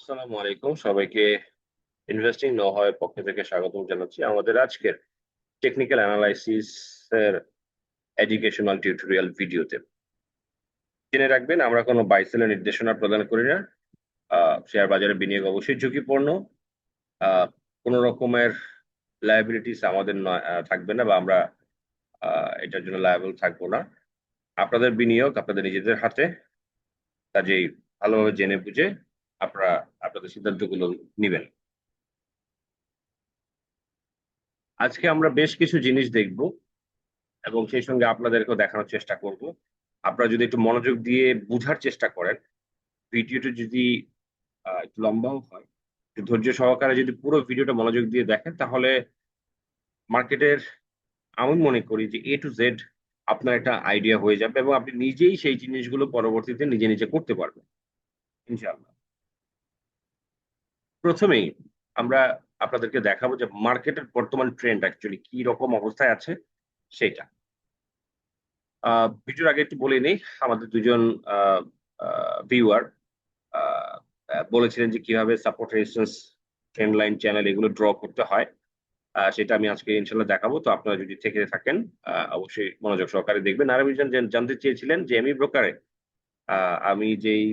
আসসালামু আলাইকুম সবাইকে ইনভেস্টিং নো হওয়ার পক্ষ থেকে স্বাগতম জানাচ্ছি আমাদের আজকের টেকনিক্যাল অ্যানালাইসিস এর এডুকেশনাল টিউটোরিয়াল ভিডিওতে। জেনে রাখবেন আমরা কোনো বাই সেলের নির্দেশনা প্রদান করি না। শেয়ার বাজারে বিনিয়োগ অবশ্যই ঝুঁকিপূর্ণ। আহ, কোনো রকমের লায়াবিলিটিস আমাদের থাকবে না বা আমরা এটার জন্য লায়াবল থাকবো না। আপনাদের বিনিয়োগ আপনাদের নিজেদের হাতে, কাজেই ভালোভাবে জেনে বুঝে আপনারা আপনাদের সিদ্ধান্তগুলো নিবেন। আজকে আমরা বেশ কিছু জিনিস দেখব এবং সেই সঙ্গে আপনাদেরকেও দেখানোর চেষ্টা করব। আপনারা যদি একটু মনোযোগ দিয়ে বুঝার চেষ্টা করেন, ভিডিওটা যদি একটু লম্বাও হয়, একটু ধৈর্য সহকারে যদি পুরো ভিডিওটা মনোযোগ দিয়ে দেখেন, তাহলে মার্কেটের আমি মনে করি যে এ টু জেড আপনার একটা আইডিয়া হয়ে যাবে এবং আপনি নিজেই সেই জিনিসগুলো পরবর্তীতে নিজে নিজে করতে পারবেন ইনশাআল্লাহ। প্রথমেই আমরা আপনাদেরকে দেখাবো যে মার্কেটের বর্তমান ট্রেন্ড অ্যাকচুয়ালি কি রকম অবস্থায় আছে সেটা। ভিডিওর আগে একটু বলে নেই, আমাদের দুজন ভিউয়ার বলেছিলেন যে কিভাবে support resistance trend line channel এগুলো ড্র করতে হয়। সেটা আমি আজকে ইনশাল্লাহ দেখাবো। তো আপনারা যদি থেকে থাকেন অবশ্যই মনোযোগ সহকারে দেখবেন। আর একজন জানতে চেয়েছিলেন যে এমি ব্রোকারে আমি যেই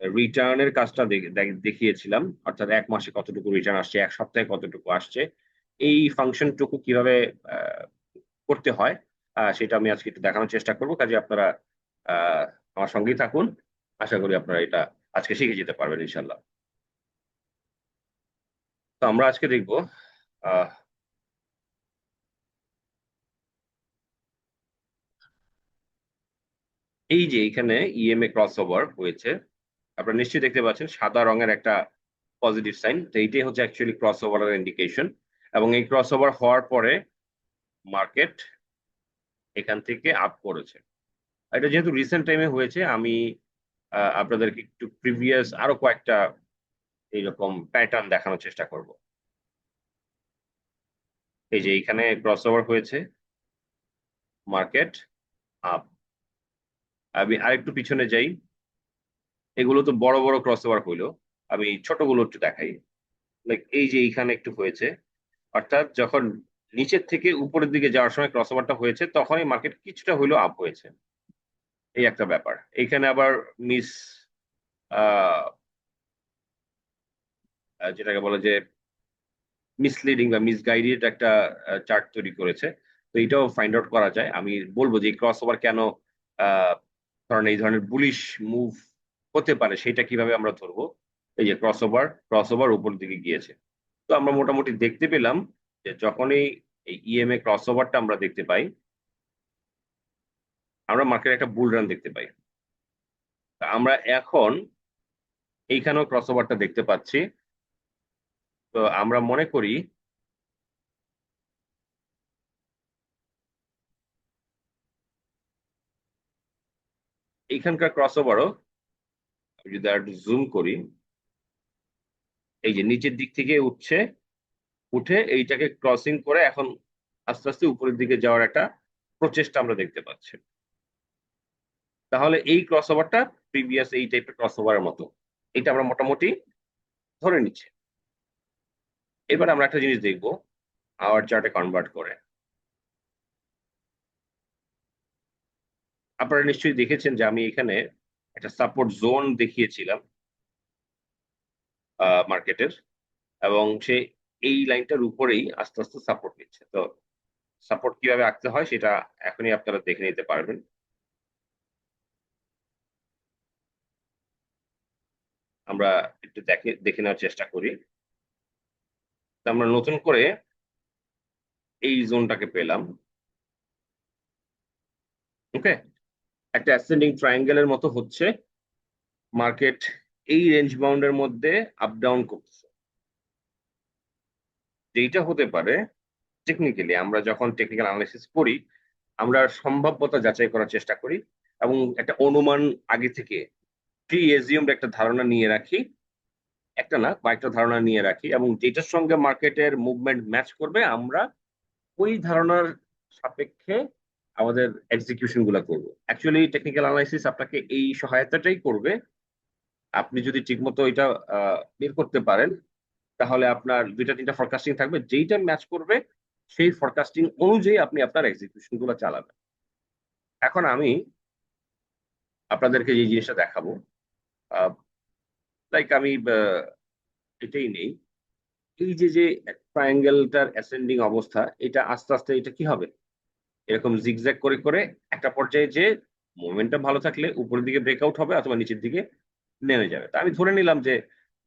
রিটার্নের কাজটা দেখিয়েছিলাম, অর্থাৎ এক মাসে কতটুকু রিটার্ন আসছে, এক সপ্তাহে কতটুকু আসছে, এই ফাংশনটুকু কিভাবে আহ, করতে হয়, সেটা আমি আজকে একটু দেখানোর চেষ্টা করবো। কাজে আপনারা আমার সঙ্গেই থাকুন। আশা করি আপনারা এটা আজকে শিখে যেতে পারবেন ইনশাল্লাহ। তো আমরা আজকে দেখব আহ, এই যে এখানে ইএমএ ক্রস ওভার হয়েছে, আপনারা নিশ্চয়ই দেখতে পাচ্ছেন সাদা রঙের একটা পজিটিভ সাইন। তো এইটাই হচ্ছে অ্যাকচুয়ালি ক্রস ওভারের ইন্ডিকেশন। এবং এই ক্রস ওভার হওয়ার পরে মার্কেট এখান থেকে আপ করেছে। এটা যেহেতু রিসেন্ট টাইমে হয়েছে, আমি আপনাদেরকে একটু প্রিভিয়াস আরো কয়েকটা এইরকম প্যাটার্ন দেখানোর চেষ্টা করব। এই যে এখানে ক্রস ওভার হয়েছে, মার্কেট আপ। আমি আরেকটু পিছনে যাই, এগুলো তো বড় বড় ক্রস ওভার হইলো, আমি ছোটগুলো একটু দেখাই। লাইক এই যে এইখানে একটু হয়েছে, অর্থাৎ যখন নিচের থেকে উপরের দিকে যাওয়ার সময় ক্রস ওভারটা হয়েছে, তখনই মার্কেট কিছুটা হইলো আপ হয়েছে। এই একটা ব্যাপার। এইখানে আবার মিস যেটাকে বলে যে মিসলিডিং বা মিসগাইডেড একটা চার্ট তৈরি করেছে। তো এটাও ফাইন্ড আউট করা যায়। আমি বলবো যে ক্রস ওভার কেন আহ, ধরেন এই ধরনের বুলিশ মুভ হতে পারে, সেটা কিভাবে আমরা ধরবো। এই যে ক্রস ওভার উপর দিকে গিয়েছে। তো আমরা মোটামুটি দেখতে পেলাম যে যখনই এই ইএমএ ক্রস ওভারটা আমরা দেখতে পাই, আমরা মার্কেটে একটা বুল রান দেখতে পাই। তা আমরা এখন এইখানেও ক্রস ওভারটা দেখতে পাচ্ছি। তো আমরা মনে করি এইখানকার ক্রস ওভারও, যদি আর একটু জুম করি, এই যে নিচের দিক থেকে উঠছে, উঠে এইটাকে ক্রসিং করে এখন আস্তে আস্তে উপরের দিকে যাওয়ার একটা প্রচেষ্টা আমরা দেখতে পাচ্ছি। তাহলে এই ক্রস ওভারটা প্রিভিয়াস এই টাইপের ক্রস ওভারের মতো, এটা আমরা মোটামুটি ধরে নিচ্ছি। এবার আমরা একটা জিনিস দেখবো আওয়ার চার্টে কনভার্ট করে। আপনারা নিশ্চয়ই দেখেছেন যে আমি এখানে একটা সাপোর্ট জোন দেখিয়েছিলাম মার্কেটের, এবং সে এই লাইনটার উপরেই আস্তে আস্তে সাপোর্ট নিচ্ছে। তো সাপোর্ট কিভাবে আঁকতে হয় সেটা এখনই আপনারা দেখে নিতে পারবেন। আমরা একটু দেখে দেখে নেওয়ার চেষ্টা করি। তো আমরা নতুন করে এই জোনটাকে পেলাম। ওকে, একটা অ্যাসেন্ডিং ট্রায়াঙ্গেলের মতো হচ্ছে, মার্কেট এই রেঞ্জ বাউন্ডের মধ্যে আপ ডাউন করতেছে। যেটা হতে পারে টেকনিক্যালি, আমরা যখন টেকনিক্যাল অ্যানালাইসিস করি, আমরা সম্ভাব্যতা যাচাই করার চেষ্টা করি এবং একটা অনুমান আগে থেকে প্রি এজিউমড একটা ধারণা নিয়ে রাখি। একটা না, কয়েকটা ধারণা নিয়ে রাখি, এবং যেটার সঙ্গে মার্কেটের মুভমেন্ট ম্যাচ করবে আমরা ওই ধারণার সাপেক্ষে আমাদের এক্সিকিউশন গুলা করবো। অ্যাকচুয়ালি টেকনিক্যাল অ্যানালাইসিস আপনাকে এই সহায়তাটাই করবে। আপনি যদি ঠিকমতো এটা বের করতে পারেন, তাহলে আপনার 2-3টা ফরকাস্টিং থাকবে, যেইটা ম্যাচ করবে সেই ফরকাস্টিং অনুযায়ী আপনি আপনার এক্সিকিউশন গুলো চালাবেন। এখন আমি আপনাদেরকে যে জিনিসটা দেখাবো, লাইক আমি এটাই নেই, এই যে ট্রায়াঙ্গেলটার অ্যাসেন্ডিং অবস্থা, এটা আস্তে আস্তে এটা কি হবে, এরকম জিগজ্যাগ করে করে একটা পর্যায়ে যে মোমেন্টাম ভালো থাকলে উপরের দিকে ব্রেকআউট হবে অথবা নিচের দিকে নেমে যাবে। তা আমি ধরে নিলাম যে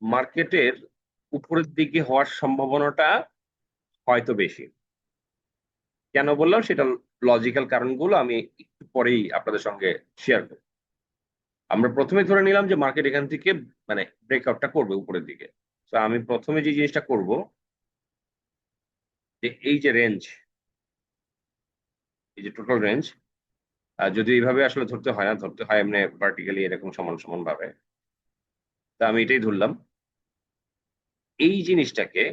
মার্কেটের উপরের দিকে হওয়ার সম্ভাবনাটা হয়তো বেশি। কেন বললাম সেটা, লজিক্যাল কারণগুলো আমি একটু পরেই আপনাদের সঙ্গে শেয়ার করব। আমরা প্রথমে ধরে নিলাম যে মার্কেট এখান থেকে মানে ব্রেকআউটটা করবে উপরের দিকে। তো আমি প্রথমে যে জিনিসটা করব, যে এই যে রেঞ্জ, এই যে টোটাল রেঞ্জ, যদি এইভাবে আসলে ধরতে হয় না, ধরতে হয় এমনি ভার্টিক্যালি এরকম সমান সমান ভাবে। তা আমি এটাই ধরলাম। এই জিনিসটাকে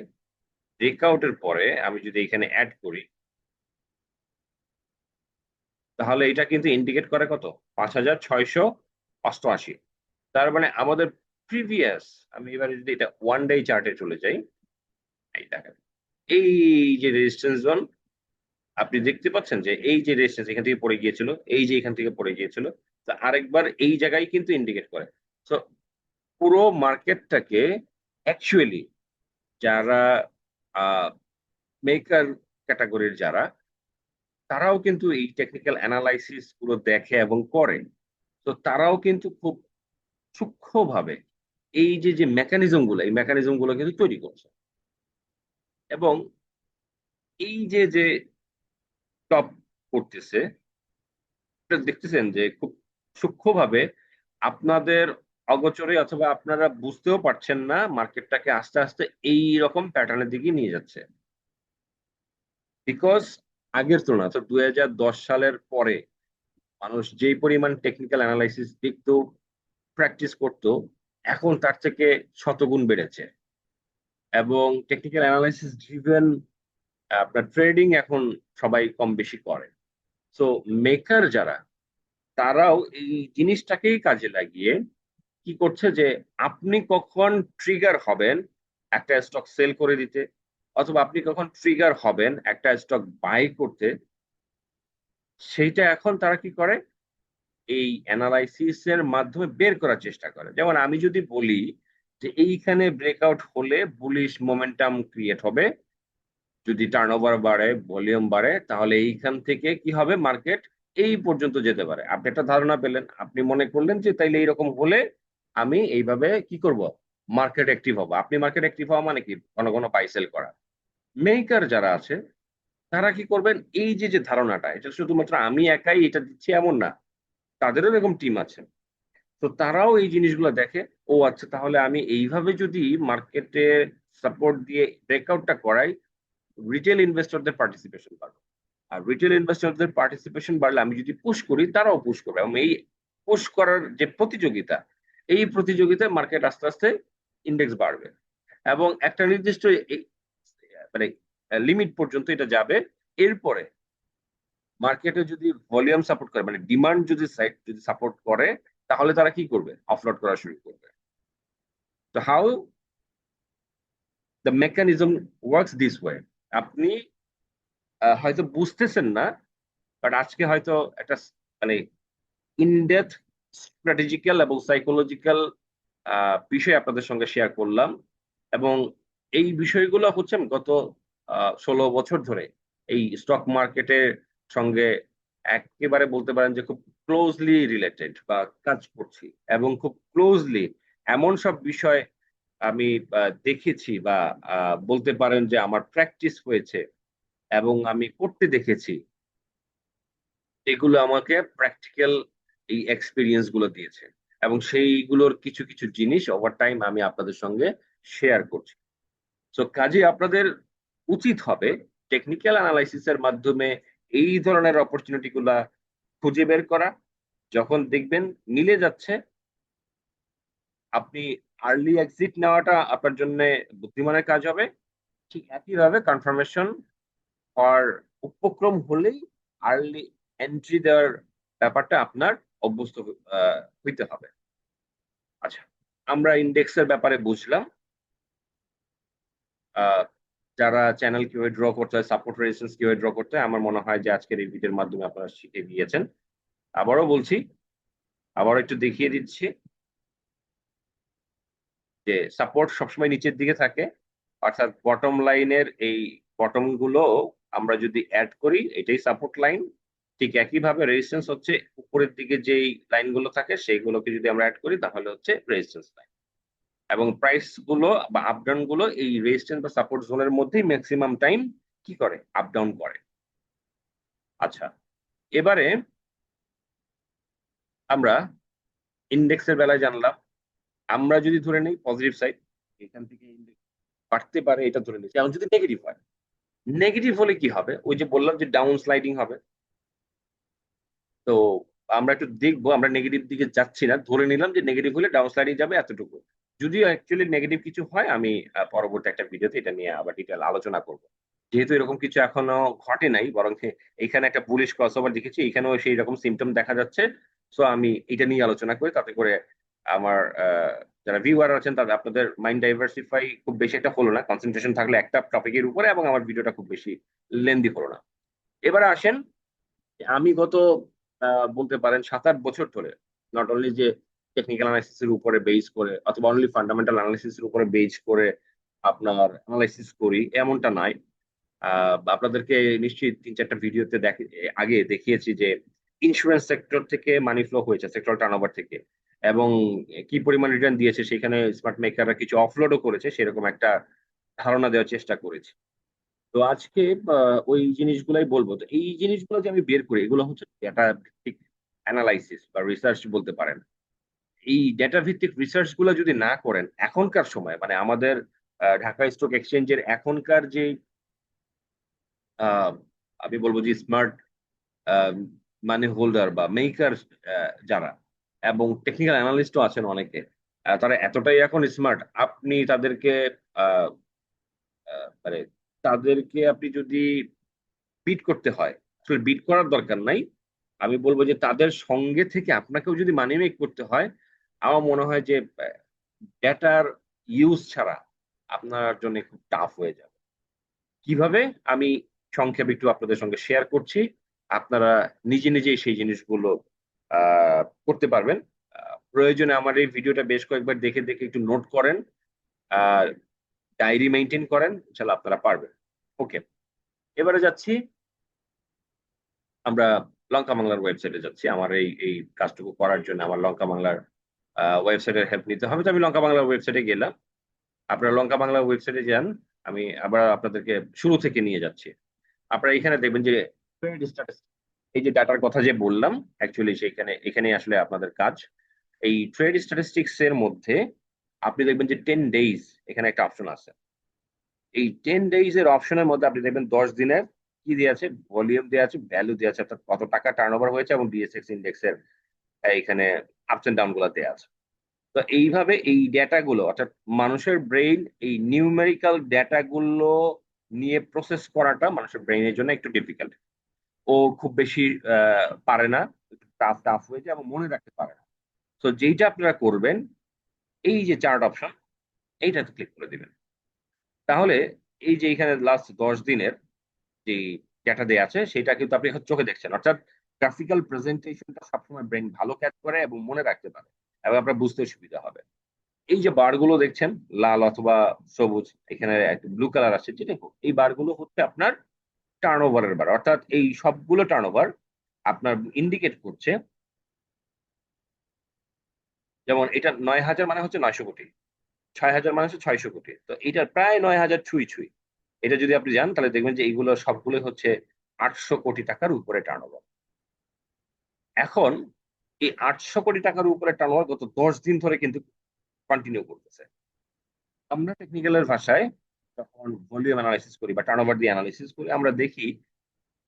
ব্রেকআউটের পরে আমি যদি এখানে অ্যাড করি, তাহলে এটা কিন্তু ইন্ডিকেট করে কত, 5,688। তার মানে আমাদের প্রিভিয়াস, আমি এবারে যদি এটা ওয়ান ডে চার্টে চলে যাই, এই দেখেন, এই যে রেজিস্ট্যান্স জোন, আপনি দেখতে পাচ্ছেন যে এই যে রেজিস্ট্যান্স এখান থেকে পড়ে গিয়েছিল, এই যে এখান থেকে পড়ে গিয়েছিল, তা আরেকবার এই জায়গায় কিন্তু ইন্ডিকেট করে। তো পুরো মার্কেটটাকে অ্যাকচুয়ালি যারা মেকার ক্যাটাগরির যারা, তারাও কিন্তু এই টেকনিক্যাল অ্যানালাইসিস গুলো দেখে এবং করে। তো তারাও কিন্তু খুব সূক্ষ্মভাবে এই যে মেকানিজম গুলো, এই মেকানিজম গুলো কিন্তু তৈরি করছে। এবং এই যে টপ করতেছে, এটা দেখতেছেন যে খুব সূক্ষ্মভাবে আপনাদের অগোচরে অথবা আপনারা বুঝতেও পারছেন না, মার্কেটটাকে আস্তে আস্তে এই রকম প্যাটার্নের দিকে নিয়ে যাচ্ছে। বিকজ আগের তুলনা তো 2010 সালের পরে মানুষ যেই পরিমাণ টেকনিক্যাল অ্যানালাইসিস দেখতো, প্র্যাকটিস করতো, এখন তার থেকে শতগুণ বেড়েছে। এবং টেকনিক্যাল অ্যানালাইসিস ড্রিভেন আপনার ট্রেডিং এখন সবাই কম বেশি করে। সো মেকার যারা, তারাও এই জিনিসটাকেই কাজে লাগিয়ে কি করছে, যে আপনি কখন ট্রিগার হবেন একটা স্টক সেল করে দিতে, অথবা আপনি কখন ট্রিগার হবেন একটা স্টক বাই করতে, সেইটা এখন তারা কি করে, এই অ্যানালাইসিস এর মাধ্যমে বের করার চেষ্টা করে। যেমন আমি যদি বলি যে এইখানে ব্রেকআউট হলে বুলিশ মোমেন্টাম ক্রিয়েট হবে, যদি টার্নওভার বাড়ে, ভলিউম বাড়ে, তাহলে এইখান থেকে কি হবে, মার্কেট এই পর্যন্ত যেতে পারে। আপনি একটা ধারণা পেলেন, আপনি মনে করলেন যে তাইলে এইরকম হলে আমি এইভাবে কি করব, মার্কেট অ্যাক্টিভ হবো। আপনি মার্কেট অ্যাক্টিভ হওয়া মানে কি, ঘন ঘন বাই সেল করা। মেকার যারা আছে, তারা কি করবেন, এই যে ধারণাটা, এটা শুধুমাত্র আমি একাই এটা দিচ্ছি এমন না, তাদেরও এরকম টিম আছে। তো তারাও এই জিনিসগুলো দেখে, ও আচ্ছা, তাহলে আমি এইভাবে যদি মার্কেটে সাপোর্ট দিয়ে ব্রেকআউটটা করাই, রিটেল ইনভেস্টরদের পার্টিসিপেশন বাড়বে। আর রিটেল ইনভেস্টরদের পার্টিসিপেশন বাড়লে আমি যদি পুশ করি, তারাও পুশ করবে, এবং এই পুশ করার যে প্রতিযোগিতা, এই প্রতিযোগিতায় মার্কেট আস্তে আস্তে ইন্ডেক্স বাড়বে। এবং একটা নির্দিষ্ট মানে লিমিট পর্যন্ত এটা যাবে। এরপরে মার্কেটে যদি ভলিউম সাপোর্ট করে, মানে ডিমান্ড যদি সাইড যদি সাপোর্ট করে, তাহলে তারা কি করবে, অফলোড করা শুরু করবে। তো how the mechanism works this way, আপনি হয়তো বুঝতেছেন না, বাট আজকে হয়তো একটা মানে ইনডেপথ স্ট্র্যাটেজিক্যাল এবং সাইকোলজিক্যাল বিষয় আপনাদের সঙ্গে শেয়ার করলাম। এবং এই বিষয়গুলো হচ্ছে আমি গত 16 বছর ধরে এই স্টক মার্কেটের সঙ্গে একেবারে বলতে পারেন যে খুব ক্লোজলি রিলেটেড বা কাজ করছি, এবং খুব ক্লোজলি এমন সব বিষয় আমি দেখেছি বা বলতে পারেন যে আমার প্র্যাকটিস হয়েছে এবং আমি করতে দেখেছি, এগুলো আমাকে প্র্যাকটিক্যাল এই এক্সপিরিয়েন্স গুলো দিয়েছে। এবং সেইগুলোর কিছু কিছু জিনিস ওভার টাইম আমি আপনাদের সঙ্গে শেয়ার করছি। তো কাজে আপনাদের উচিত হবে টেকনিক্যাল অ্যানালাইসিস এর মাধ্যমে এই ধরনের অপরচুনিটি গুলা খুঁজে বের করা। যখন দেখবেন মিলে যাচ্ছে, আপনি আর্লি এক্সিট নেওয়াটা আপনার জন্য বুদ্ধিমানের কাজ হবে। ঠিক একইভাবে কনফার্মেশন হওয়ার উপক্রম হলেই আর্লি এন্ট্রি দেওয়ার ব্যাপারটা আপনার অভ্যস্ত হইতে হবে। আচ্ছা, আমরা ইন্ডেক্সের ব্যাপারে বুঝলাম, আহ, যারা চ্যানেল কিভাবে ড্র করতে হয়, সাপোর্ট রেজিস্ট্যান্স কিভাবে ড্র করতে হয়, আমার মনে হয় যে আজকের এই ভিডিওর মাধ্যমে আপনারা শিখে গিয়েছেন। আবারও বলছি, আবারও একটু দেখিয়ে দিচ্ছি যে সাপোর্ট সবসময় নিচের দিকে থাকে, অর্থাৎ বটম লাইনের এই বটম গুলো আমরা যদি অ্যাড করি এটাই সাপোর্ট লাইন। ঠিক একইভাবে রেজিস্ট্যান্স হচ্ছে উপরের দিকে যেই লাইনগুলো থাকে সেইগুলোকে যদি আমরা অ্যাড করি তাহলে হচ্ছে রেজিস্ট্যান্স লাইন। এবং প্রাইস গুলো বা আপ ডাউন গুলো এই রেজিস্ট্যান্স বা সাপোর্ট জোনের মধ্যেই ম্যাক্সিমাম টাইম কি করে, আপ ডাউন করে। আচ্ছা, এবারে আমরা ইন্ডেক্সের বেলায় জানলাম, আমরা যদি ধরে নিই পজিটিভ সাইড, এখান থেকে ইন্ডেক্স বাড়তে পারে এটা ধরে নিচ্ছি। এখন যদি নেগেটিভ হয়, নেগেটিভ হলে কি হবে, ওই যে বললাম যে ডাউন স্লাইডিং হবে। তো আমরা একটু দেখবো, আমরা নেগেটিভ দিকে যাচ্ছি না, ধরে নিলাম যে নেগেটিভ হলে ডাউন স্লাইডিং যাবে এতটুকু। যদিও অ্যাকচুয়ালি নেগেটিভ কিছু হয়, আমি পরবর্তী একটা ভিডিওতে এটা নিয়ে আবার ডিটেল আলোচনা করব। যেহেতু এরকম কিছু এখনো ঘটে নাই, বরং এখানে একটা বুলিশ ক্রসওভার দেখেছি, এখানেও সেই রকম সিমটম দেখা যাচ্ছে। সো আমি এটা নিয়ে আলোচনা করি, তাতে করে আমার যারা ভিউয়ার আছেন তাদের, আপনাদের মাইন্ড ডাইভার্সিফাই খুব বেশি একটা হলো না, কনসেন্ট্রেশন থাকলে একটা টপিকের উপরে, এবং আমার ভিডিওটা খুব বেশি লেন্দি হলো না। এবারে আসেন, আমি গত বলতে পারেন 7-8 বছর ধরে নট অনলি যে টেকনিক্যাল অ্যানালাইসিস এর উপরে বেস করে অথবা অনলি ফান্ডামেন্টাল অ্যানালাইসিস এর উপরে বেস করে আপনার অ্যানালাইসিস করি এমনটা নাই। আপনাদেরকে নিশ্চয়ই 3-4টা ভিডিওতে আগে দেখিয়েছি যে ইন্স্যুরেন্স সেক্টর থেকে মানি ফ্লো হয়েছে, সেক্টর টার্নওভার থেকে, এবং কি পরিমাণ রিটার্ন দিয়েছে সেখানে স্মার্ট মেকাররা কিছু অফলোডও করেছে, সেরকম একটা ধারণা দেওয়ার চেষ্টা করেছি। তো আজকে ওই জিনিসগুলাই বলবো। তো এই জিনিসগুলো যে আমি বের করি এগুলো হচ্ছে ডেটা ভিত্তিক অ্যানালাইসিস বা রিসার্চ বলতে পারেন। এই ডেটা ভিত্তিক রিসার্চ গুলো যদি না করেন এখনকার সময়, মানে আমাদের ঢাকা স্টক এক্সচেঞ্জের এখনকার যে আহ, আমি বলবো যে স্মার্ট মানি হোল্ডার বা মেকার যারা, এবং টেকনিক্যাল অ্যানালিস্টও আছেন অনেকে, তারা এতটাই এখন স্মার্ট, আপনি তাদেরকে আহ, মানে তাদেরকে আপনি যদি বিট করতে হয়, আসলে বিট করার দরকার নাই। আমি বলবো যে তাদের সঙ্গে থেকে আপনাকেও যদি মানি মেক করতে হয়, আমার মনে হয় যে ডেটার ইউজ ছাড়া আপনার জন্য খুব টাফ হয়ে যাবে। কিভাবে, আমি সংক্ষেপে একটু আপনাদের সঙ্গে শেয়ার করছি, আপনারা নিজে নিজেই সেই জিনিসগুলো করতে পারবেন। প্রয়োজনে আমার এই ভিডিওটা বেশ কয়েকবার দেখে দেখে একটু নোট করেন, আর ডায়েরি মেনটেন করেন, ইনশাল্লাহ আপনারা পারবেন। ওকে, এবারে যাচ্ছি আমরা লঙ্কা বাংলার ওয়েবসাইটে যাচ্ছি। আমার এই এই কাজটুকু করার জন্য আমার লঙ্কা বাংলার ওয়েবসাইটের হেল্প নিতে হবে। তো আমি লঙ্কা বাংলার ওয়েবসাইটে গেলাম, আপনারা লঙ্কা বাংলার ওয়েবসাইটে যান। আমি আবার আপনাদেরকে শুরু থেকে নিয়ে যাচ্ছি। আপনারা এখানে দেখবেন যে ট্রেড স্ট্যাটাস, এই যে ডাটার কথা যে বললাম, অ্যাকচুয়ালি সেখানে এখানেই আসলে আপনাদের কাজ। এই ট্রেড স্ট্যাটিস্টিক্স এর মধ্যে আপনি দেখবেন যে 10 ডেজ এখানে একটা অপশন আছে। এই 10 ডেজ এর অপশনের মধ্যে আপনি দেখবেন 10 দিনের কি দিয়ে আছে, ভলিউম দেওয়া আছে, ভ্যালু দেওয়া আছে, অর্থাৎ কত টাকা টার্নওভার হয়েছে, এবং বিএসএক্স ইন্ডেক্সের এখানে আপস এন্ড ডাউন গুলো দেওয়া আছে। তো এইভাবে এই ডেটা গুলো, অর্থাৎ মানুষের ব্রেইন এই নিউমেরিক্যাল ডেটা গুলো নিয়ে প্রসেস করাটা মানুষের ব্রেইনের জন্য একটু ডিফিকাল্ট। ও খুব বেশি পারে না, একটু টাফ টাফ হয়ে যায় এবং মনে রাখতে পারে না। তো যেইটা আপনারা করবেন, এই যে চার্ট অপশন, এইটাতে ক্লিক করে দিবেন। তাহলে এই যে এখানে লাস্ট 10 দিনের যে ডেটা দেয়া আছে সেটা কিন্তু আপনি এখন চোখে দেখছেন, অর্থাৎ গ্রাফিক্যাল প্রেজেন্টেশনটা সবসময় ব্রেন ভালো ক্যাচ করে এবং মনে রাখতে পারে, এবং আপনার বুঝতে সুবিধা হবে। এই যে বার গুলো দেখছেন, লাল অথবা সবুজ, এখানে একটা ব্লু কালার আছে, যেটা এই বার গুলো হচ্ছে আপনার টার্নওভারের বার, অর্থাৎ এই সবগুলো টার্নওভার আপনার ইন্ডিকেট করছে। যেমন এটা 9,000 মানে হচ্ছে 900 কোটি, 6,000 মানে হচ্ছে 600 কোটি, তো এটা প্রায় 9,000 ছুঁই ছুঁই। এটা যদি আপনি যান তাহলে দেখবেন যে এইগুলো সবগুলো হচ্ছে 800 কোটি টাকার উপরে টার্নওভার। এখন এই 800 কোটি টাকার উপরে টার্নওভার গত 10 দিন ধরে কিন্তু কন্টিনিউ করতেছে। আমরা টেকনিক্যালের ভাষায় যখন ভলিউম অ্যানালাইসিস করি বা টার্নওভার দিয়ে অ্যানালাইসিস করি, আমরা দেখি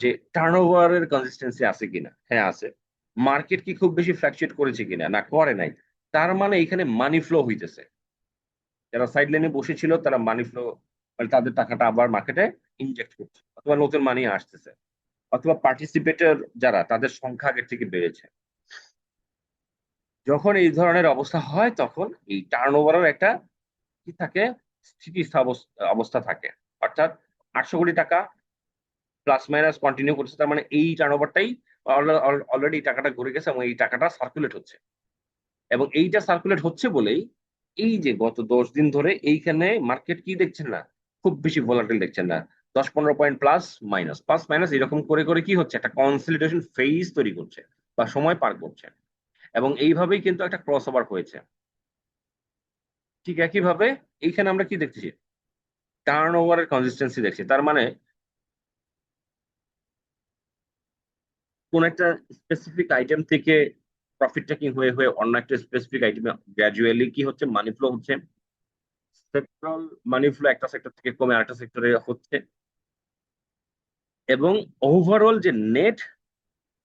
যে টার্নওভারের কনসিস্টেন্সি আছে কিনা। হ্যাঁ আছে। মার্কেট কি খুব বেশি ফ্ল্যাকচুয়েট করেছে কিনা, না করে নাই। তার মানে এখানে মানি ফ্লো হইতেছে, যারা সাইড লাইনে বসেছিল তারা মানি ফ্লো, মানে তাদের টাকাটা আবার মার্কেটে ইনজেক্ট করছে, অথবা নতুন মানি আসতেছে, অথবা পার্টিসিপেটর যারা তাদের সংখ্যা আগের থেকে বেড়েছে। যখন এই ধরনের অবস্থা হয় তখন এই টার্নওভারের একটা কি থাকে, স্থিতিস্থাপ অবস্থা থাকে। অর্থাৎ 800 কোটি টাকা প্লাস মাইনাস কন্টিনিউ করছে, তার মানে এই টার্নওভারটাই অলরেডি টাকাটা ঘুরে গেছে এবং এই টাকাটা সার্কুলেট হচ্ছে। এবং এইটা সার্কুলেট হচ্ছে বলেই এই যে গত 10 দিন ধরে এইখানে মার্কেট কি দেখছেন না, খুব বেশি ভোলাটিল দেখছেন না। 10-15 পয়েন্ট প্লাস মাইনাস এরকম করে করে কি হচ্ছে, একটা কনসলিডেশন ফেজ তৈরি করছে বা সময় পার করছে। এবং এইভাবেই কিন্তু একটা ক্রস ওভার হয়েছে। ঠিক একইভাবে এইখানে আমরা কি দেখতেছি, টার্ন ওভারের কনসিস্টেন্সি দেখছি। তার মানে কোন একটা স্পেসিফিক আইটেম থেকে প্রফিট টেকিং হয়ে হয়ে অন্য একটা স্পেসিফিক আইটেমে গ্র্যাজুয়ালি কি হচ্ছে, মানি ফ্লো হচ্ছে। সেক্টরাল মানি ফ্লো একটা সেক্টর থেকে কমে আরেকটা সেক্টরে হচ্ছে। এবং ওভারঅল যে নেট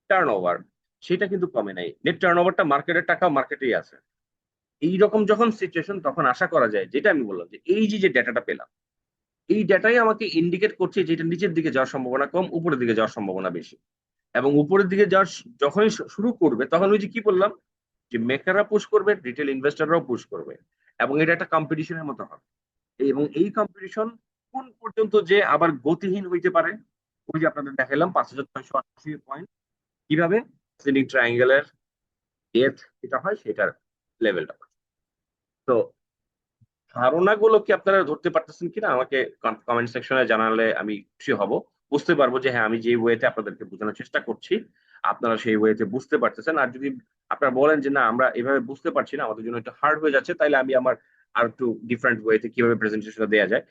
টার্ন ওভার, সেটা কিন্তু কমে নাই। নেট টার্ন ওভারটা মার্কেটের টাকা মার্কেটেই আছে। এইরকম যখন সিচুয়েশন, তখন আশা করা যায়, যেটা আমি বললাম, যে এই যে ডেটাটা পেলাম, এই ডেটাই আমাকে ইন্ডিকেট করছে যে এটা নিচের দিকে যাওয়ার সম্ভাবনা কম, উপরের দিকে যাওয়ার সম্ভাবনা বেশি। এবং উপরের দিকে যাওয়ার যখনই শুরু করবে, তখন ওই যে কি বললাম, যে মেকাররা পুশ করবে, রিটেল ইনভেস্টররাও পুশ করবে। এবং এটা একটা কম্পিটিশনের মতো হবে। এবং এই কম্পিটিশন কোন পর্যন্ত যে আবার গতিহীন হইতে পারে, ওই যে আপনাদের দেখালাম 5,680 পয়েন্ট, কিভাবে সিলিং ট্রায়াঙ্গেলের ডেথ যেটা হয় সেটার লেভেলটা। তো ধারণাগুলো কি আপনারা ধরতে পারতেছেন কিনা আমাকে কমেন্ট সেকশনে জানালে আমি খুশি হব। বুঝতে পারবো যে হ্যাঁ, আমি যে ওয়েতে আপনাদেরকে বোঝানোর চেষ্টা করছি আপনারা সেই ওয়েতে বুঝতে পারতেছেন। আর যদি আপনারা বলেন যে না, আমরা এভাবে বুঝতে পারছি না, আমাদের জন্য একটু হার্ড হয়ে যাচ্ছে, তাহলে আমি আমার আর একটু ডিফারেন্ট ওয়েতে কিভাবে প্রেজেন্টেশনটা দেওয়া যায়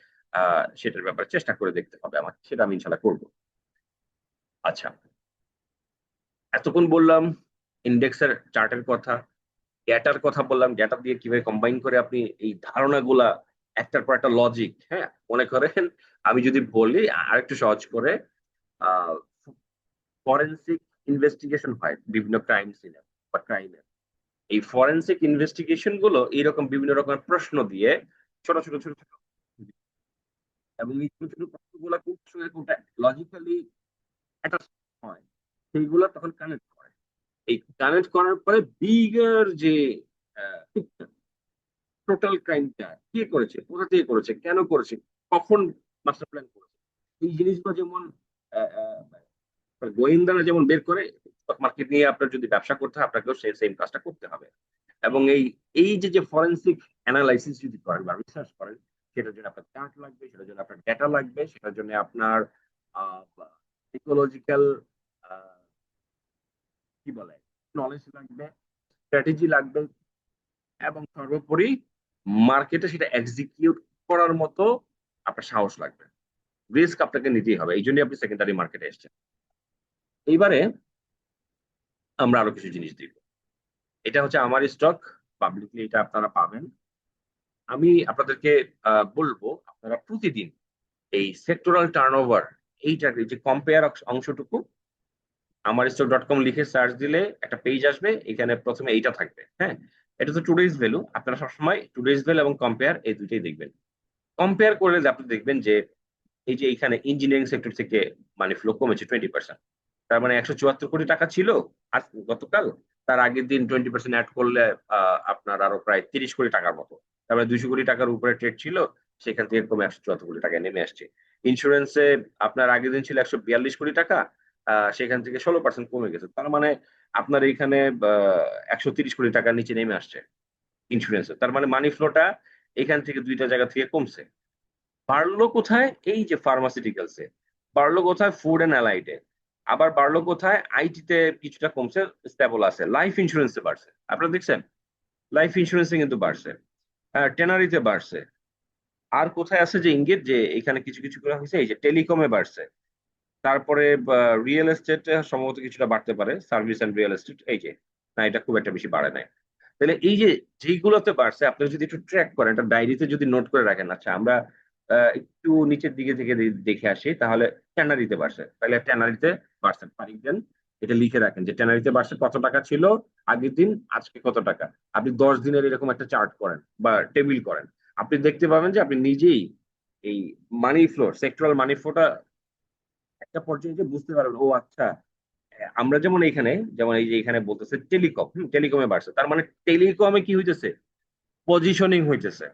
সেটার ব্যাপারে চেষ্টা করে দেখতে হবে আমার, সেটা আমি ইনশাল্লাহ করবো। আচ্ছা, এতক্ষণ বললাম ইন্ডেক্সের চার্টের কথা, ডেটার কথা বললাম, ডেটা দিয়ে কিভাবে কম্বাইন করে আপনি এই ধারণাগুলা একটার পর একটা লজিক, হ্যাঁ, মনে করেন আমি যদি বলি আরেকটু সহজ করে, ফরেন্সিক ইনভেস্টিগেশন হয় বিভিন্ন ক্রাইম সিনে বা ক্রাইমের। এই ফরেন্সিক ইনভেস্টিগেশন গুলো এইরকম বিভিন্ন রকমের প্রশ্ন দিয়ে ছোট ছোট ছোট ছোট, এবং এই ছোট ছোট প্রশ্নগুলো কোনটার সঙ্গে কোনটা লজিক্যালি একটা হয়, সেইগুলো তখন কানেক্ট করে। এই কানেক্ট করার পরে বিগার যে টোটাল ক্রাইমটা কে করেছে, কোথা থেকে করেছে, কেন করেছে, কখন মাস্টার প্ল্যান করেছে, এই জিনিসগুলো যেমন গোয়েন্দারা যেমন বের করে, স্টক মার্কেট নিয়ে আপনার যদি ব্যবসা করতে হয় আপনাকেও সেই সেম কাজটা করতে হবে। এবং এই এই যে যে ফরেন্সিক অ্যানালাইসিস যদি করেন বা রিসার্চ করেন, সেটার জন্য আপনার চার্ট লাগবে, সেটার জন্য আপনার ডেটা লাগবে, সেটার জন্য আপনার ইকোলজিক্যাল কি বলে নলেজ লাগবে, স্ট্র্যাটেজি লাগবে, এবং সর্বোপরি মার্কেটে সেটা এক্সিকিউট করার মতো আপনার সাহস লাগবে। রিস্ক আপনাকে নিতেই হবে, এই জন্যই আপনি সেকেন্ডারি মার্কেটে এসেছেন। এইবারে আমরা আরো কিছু জিনিস দিব। এটা হচ্ছে আমার স্টক, পাবলিকলি এটা আপনারা পাবেন। আমি আপনাদেরকে বলবো আপনারা প্রতিদিন এই সেক্টরাল টার্নওভার, এইটার যে কম্পেয়ার অংশটুকু, আমার স্টক.com লিখে সার্চ দিলে একটা পেজ আসবে, এখানে প্রথমে এইটা থাকবে, হ্যাঁ। এটা তো টুডেজ ভ্যালু, আপনারা সবসময় টুডেজ ভ্যালু এবং কম্পেয়ার এই দুইটাই দেখবেন। কম্পেয়ার করলে আপনি দেখবেন যে এই যে এখানে ইঞ্জিনিয়ারিং সেক্টর থেকে মানি ফ্লো কমেছে 20%। তার মানে 174 কোটি টাকা ছিল আজ গতকাল, তার আগের দিন 20% অ্যাড করলে আপনার আরো প্রায় 30 কোটি টাকার মতো। তার মানে 200 কোটি টাকার উপরে ট্রেড ছিল, সেখান থেকে কমে 174 কোটি টাকায় নেমে আসছে। ইন্স্যুরেন্সে আপনার আগের দিন ছিল 142 কোটি টাকা, সেখান থেকে 16% কমে গেছে। তার মানে আপনার এখানে 130 কোটি টাকার নিচে নেমে আসছে ইন্স্যুরেন্সে। তার মানে মানি ফ্লোটা এখান থেকে দুইটা জায়গা থেকে কমছে। বাড়লো কোথায়, এই যে ফার্মাসিউটিক্যালসে বাড়লো, কোথায় ফুড অ্যান্ড অ্যালাইডে, আবার বাড়লো কোথায় আইটিতে কিছুটা কমছে, স্টেবল আছে। লাইফ ইন্স্যুরেন্সে বাড়ছে, আপনারা দেখছেন লাইফ ইন্স্যুরেন্সে কিন্তু বাড়ছে, টেনারিতে বাড়ছে। আর কোথায় আছে যে ইঙ্গিত যে এখানে কিছু কিছু করে হয়েছে, এই যে টেলিকমে বাড়ছে। তারপরে রিয়েল এস্টেট সম্ভবত কিছুটা বাড়তে পারে, সার্ভিস অ্যান্ড রিয়েল এস্টেট, এই যে না, এটা খুব একটা বেশি বাড়ে নাই। তাহলে এই যে যেইগুলোতে বাড়ছে আপনি যদি একটু ট্র্যাক করেন, একটা ডায়েরিতে যদি নোট করে রাখেন, আচ্ছা আমরা একটু নিচের দিকে থেকে দেখে আসি, তাহলে ট্যানারিতে বাড়ছে, তাহলে ট্যানারিতে বাড়ছে তারিখ দেন, এটা লিখে রাখেন যে ট্যানারিতে বাড়ছে কত টাকা ছিল আগের দিন, আজকে কত টাকা। আপনি 10 দিনের এরকম একটা চার্ট করেন বা টেবিল করেন, আপনি দেখতে পাবেন যে আপনি নিজেই এই মানি ফ্লো, সেক্টরাল মানি ফ্লোটা একটা পর্যায়ে যে বুঝতে পারবেন, ও আচ্ছা, আমরা যেমন এখানে, যেমন এই যে এখানে বলতেছে টেলিকম, টেলিকমে বাড়ছে, তার মানে টেলিকমে কি হইতেছে, পজিশনিং হইতেছে।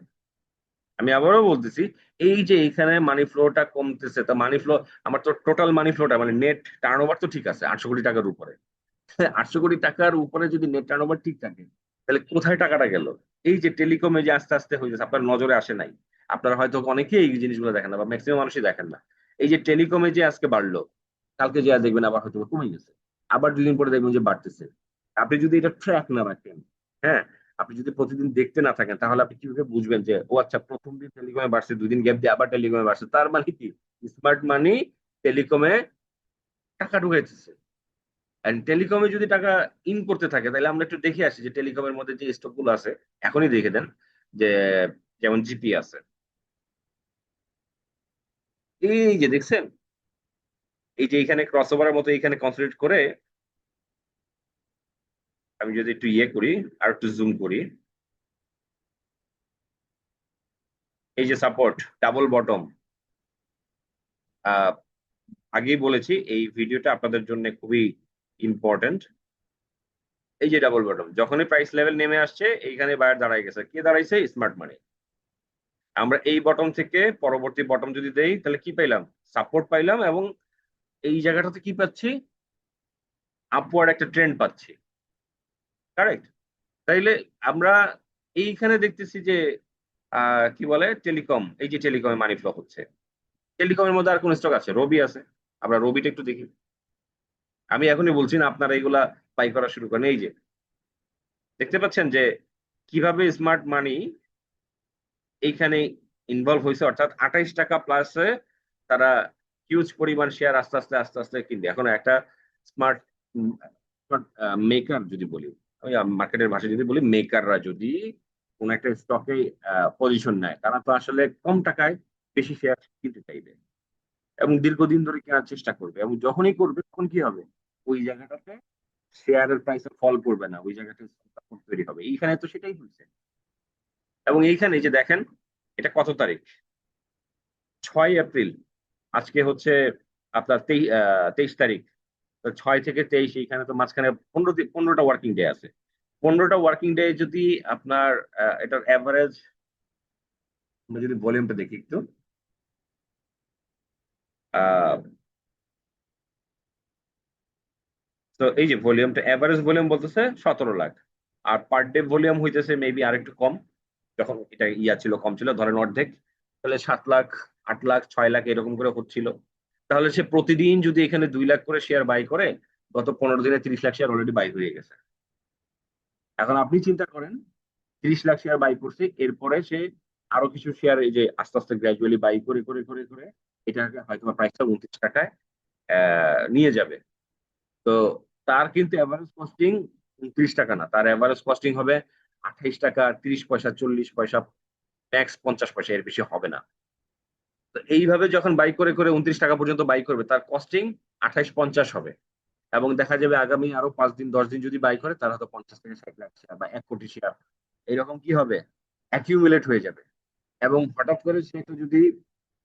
আমি আবারও বলতেছি, এই যে এখানে মানি ফ্লোটা কমতেছে, তা মানি ফ্লো, আমার তো টোটাল মানি ফ্লোটা মানে নেট টার্নওভার তো ঠিক আছে 800 কোটি টাকার উপরে। 800 কোটি টাকার উপরে যদি নেট টার্নওভার ঠিক থাকে, তাহলে কোথায় টাকাটা গেল? এই যে টেলিকমে যে আস্তে আস্তে হয়ে যাচ্ছে, আপনার নজরে আসে নাই, আপনারা হয়তো অনেকেই এই জিনিসগুলো দেখেন না বা ম্যাক্সিমাম মানুষই দেখেন না। এই যে টেলিকমে যে আজকে বাড়লো, কালকে যে দেখবেন আবার হয়তো কমে গেছে, আবার 2 দিন পরে দেখবেন যে বাড়তেছে। আপনি যদি এটা ট্র্যাক না রাখেন, হ্যাঁ, আপনি যদি প্রতিদিন দেখতে না থাকেন, তাহলে আপনি কিভাবে বুঝবেন যে ও আচ্ছা প্রথম দিন টেলিকমে বাড়ছে, 2 দিন গ্যাপ দিয়ে আবার টেলিকমে বাড়ছে, তার মানে কি স্মার্ট মানি টেলিকমে টাকা ঢুকাইতেছে। এন্ড টেলিকমে যদি টাকা ইন করতে থাকে, তাহলে আমরা একটু দেখে আসি যে টেলিকমের মধ্যে যে স্টক গুলো আছে, এখনই দেখে দেন যে যেমন জিপি আছে, এই যে দেখছেন, এই যে এখানে ক্রস ওভারের মতো এখানে কনসেন্ট্রেট করে, আমি যদি একটু ইয়ে করি আর একটু জুম করি, এই যে সাপোর্ট ডাবল বটম, আহ আগেই বলেছি এই ভিডিওটা আপনাদের জন্য খুবই ইম্পর্টেন্ট। এই যে ডাবল বটম, যখনই প্রাইস লেভেল নেমে আসছে এইখানে বায়ার দাঁড়ায় গেছে, কে দাঁড়াইছে? স্মার্ট মানি। আমরা এই বটম থেকে পরবর্তী বটম যদি দেই, তাহলে কি পাইলাম? সাপোর্ট পাইলাম, এবং এই জায়গাটাতে কি পাচ্ছি? আপওয়ার্ড একটা ট্রেন্ড পাচ্ছি। কারেক্ট? তাইলে আমরা এইখানে দেখতেছি যে কি বলে টেলিকম, এই যে টেলিকমে মানি ফ্লো হচ্ছে। টেলিকমের মধ্যে আর কোন স্টক আছে? রবি আছে। আমরা রবিটা একটু দেখি। আমি এখনই বলছি না, আপনারা এগুলা বাই করা শুরু করেন। এই যে দেখতে পাচ্ছেন যে কিভাবে স্মার্ট মানি এইখানে ইনভলভ হয়েছে, অর্থাৎ 28 টাকা প্লাসে তারা হিউজ পরিমাণ শেয়ার আস্তে আস্তে আস্তে আস্তে কিনবে। এখন একটা স্মার্ট মেকার যদি বলি, আমি মার্কেটের ভাষায় যদি বলি, মেকাররা যদি কোন একটা স্টকে পজিশন নেয়, তারা তো আসলে কম টাকায় বেশি শেয়ার কিনতে চাইবে এবং দীর্ঘদিন ধরে কেনার চেষ্টা করবে, এবং যখনই করবে তখন কি হবে? ওই জায়গাটাতে শেয়ারের প্রাইসে ফল পড়বে না, ওই জায়গাটা support তৈরি হবে। এইখানে তো সেটাই হচ্ছে। এবং এইখানে যে দেখেন, এটা কত তারিখ? 6 এপ্রিল। আজকে হচ্ছে আপনার 23 তারিখ। তো 6 থেকে 23, এইখানে তো মাঝখানে 15টা ওয়ার্কিং ডে আছে। 15টা ওয়ার্কিং ডে যদি আপনার এটার অ্যাভারেজ, আমরা যদি ভলিউমটা দেখি একটু, আহ তো এই যে ভলিউমটা, অ্যাভারেজ ভলিউম বলতেছে 17 লাখ, আর পার ডে ভলিউম হইতেছে মেবি আর একটু কম। যখন এটা ইয়া ছিল, কম ছিল, ধরেন অর্ধেক, তাহলে 7 লাখ, 8 লাখ, 6 লাখ এরকম করে হচ্ছিল। তাহলে সে প্রতিদিন যদি এখানে 2 লাখ করে শেয়ার বাই করে, গত 15 দিনে 30 লাখ শেয়ার অলরেডি বাই হয়ে গেছে। এখন আপনি চিন্তা করেন, 30 লাখ শেয়ার বাই করছে, এরপরে সে আরো কিছু শেয়ার এই যে আস্তে আস্তে গ্রাজুয়ালি বাই করে করে করে করে এটাকে হয়তো প্রাইসটা 29 টাকায় নিয়ে যাবে। তো তার কিন্তু এভারেজ কস্টিং 29 টাকা না, তার এভারেজ কস্টিং হবে 28 টাকা, 30 পয়সা, 40 পয়সা, ম্যাক্স 50 পয়সা, এর বেশি হবে না। তো এইভাবে যখন বাই করে করে 29 টাকা পর্যন্ত বাই করবে, তার কস্টিং 2850 হবে। এবং দেখা যাবে আগামী আরো 5 দিন 10 দিন যদি বাই করে, তার হয়তো 50 থেকে 60 লাখ শেয়ার বা 1 কোটি শেয়ার এরকম কি হবে, অ্যাকিউমুলেট হয়ে যাবে। এবং হঠাৎ করে সে তো যদি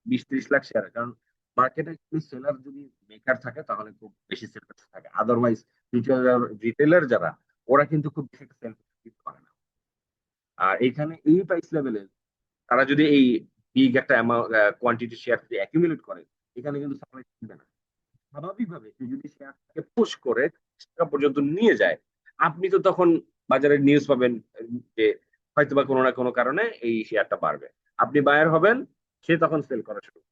20-30 লাখ শেয়ার, কারণ মার্কেটে সেলার যদি মেকার থাকে তাহলে খুব বেশি সেল থাকে, আদারওয়াইজ রিটেলার রিটেলার যারা, ওরা কিন্তু খুব বেশি সেল করে না। আর এইখানে এই প্রাইস লেভেলে তারা যদি এই বিগ একটা কোয়ান্টিটি শেয়ার যদি অ্যাকিউমুলেট করে, এখানে কিন্তু সাপ্লাই থাকবে না। স্বাভাবিকভাবে কেউ যদি শেয়ারটাকে পুশ করে 30 টাকা পর্যন্ত নিয়ে যায়, আপনি তো তখন বাজারে নিউজ পাবেন যে হয়তোবা কোনো না কোনো কারণে এই শেয়ারটা বাড়বে। আপনি বায়ার হবেন, সে তখন সেল করা শুরু করবে।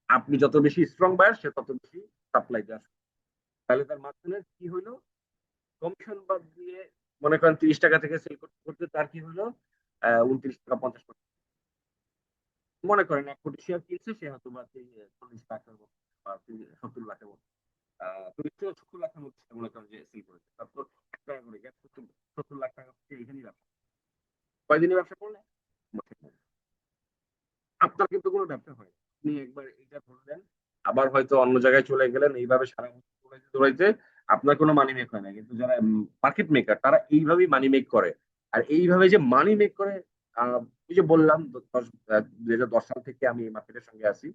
আপনি যত বেশি স্ট্রং বায়ার, সে তত বেশি সাপ্লাই দেওয়া শুরু করবে। তাহলে তার মাঝখানে কি হলো? কমিশন বাদ দিয়ে মনে করেন 30 টাকা থেকে সেল করতে করতে তার কি হলো? 29 টাকা 50 পয়সা। মনে করেন 1 কোটি শেয়ার কিনছে, সে হয়তো বা 40 লাখের মতো বা 70 লাখের মতো, 30 থেকে 70 লাখের মধ্যে মনে করেন যে সেল করেছে, তারপর 1 টাকা করে গ্যাপ, 70 লাখ টাকা হচ্ছে এখানেই ব্যবসা। কয়দিনে ব্যবসা করলে? আপনার কিন্তু কোনো ব্যবসা হয় না। আপনি একবার এটা ধরলেন, আবার হয়তো অন্য জায়গায় চলে গেলেন, এইভাবে সারা বছর দৌড়াইতে দৌড়াইতে আপনার কোনো মানি মেক হয় না। কিন্তু যারা মার্কেট মেকার, তারা এইভাবেই মানি মেক করে। আর এইভাবে যে মানি মেক করে, ওই যে বললাম 2010 সাল থেকে আমি এই মার্কেটের সঙ্গে আছি,